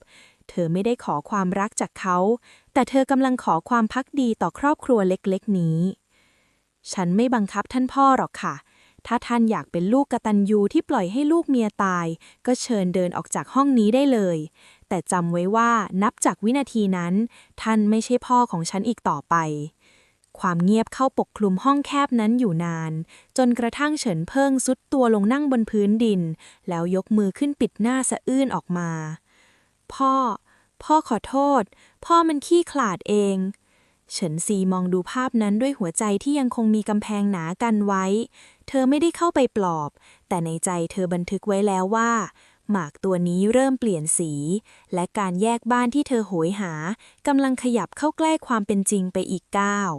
เธอไม่ได้ขอความรักจากเขาแต่เธอกำลังขอความภักดีต่อครอบครัวเล็กๆนี้ฉันไม่บังคับท่านพ่อหรอกค่ะถ้าท่านอยากเป็นลูกกตัญญูที่ปล่อยให้ลูกเมียตายก็เชิญเดินออกจากห้องนี้ได้เลยแต่จำไว้ว่านับจากวินาทีนั้นท่านไม่ใช่พ่อของฉันอีกต่อไปความเงียบเข้าปกคลุมห้องแคบนั้นอยู่นานจนกระทั่งเฉินเพิ่งซุดตัวลงนั่งบนพื้นดินแล้วยกมือขึ้นปิดหน้าสะอื้นออกมาพ่อขอโทษพ่อมันขี้ขลาดเองเฉินซีมองดูภาพนั้นด้วยหัวใจที่ยังคงมีกำแพงหนากันไว้เธอไม่ได้เข้าไปปลอบแต่ในใจเธอบันทึกไว้แล้วว่าหมากตัวนี้เริ่มเปลี่ยนสีและการแยกบ้านที่เธอโหยหากำลังขยับเข้าใกล้ความเป็นจริงไปอีกก้าว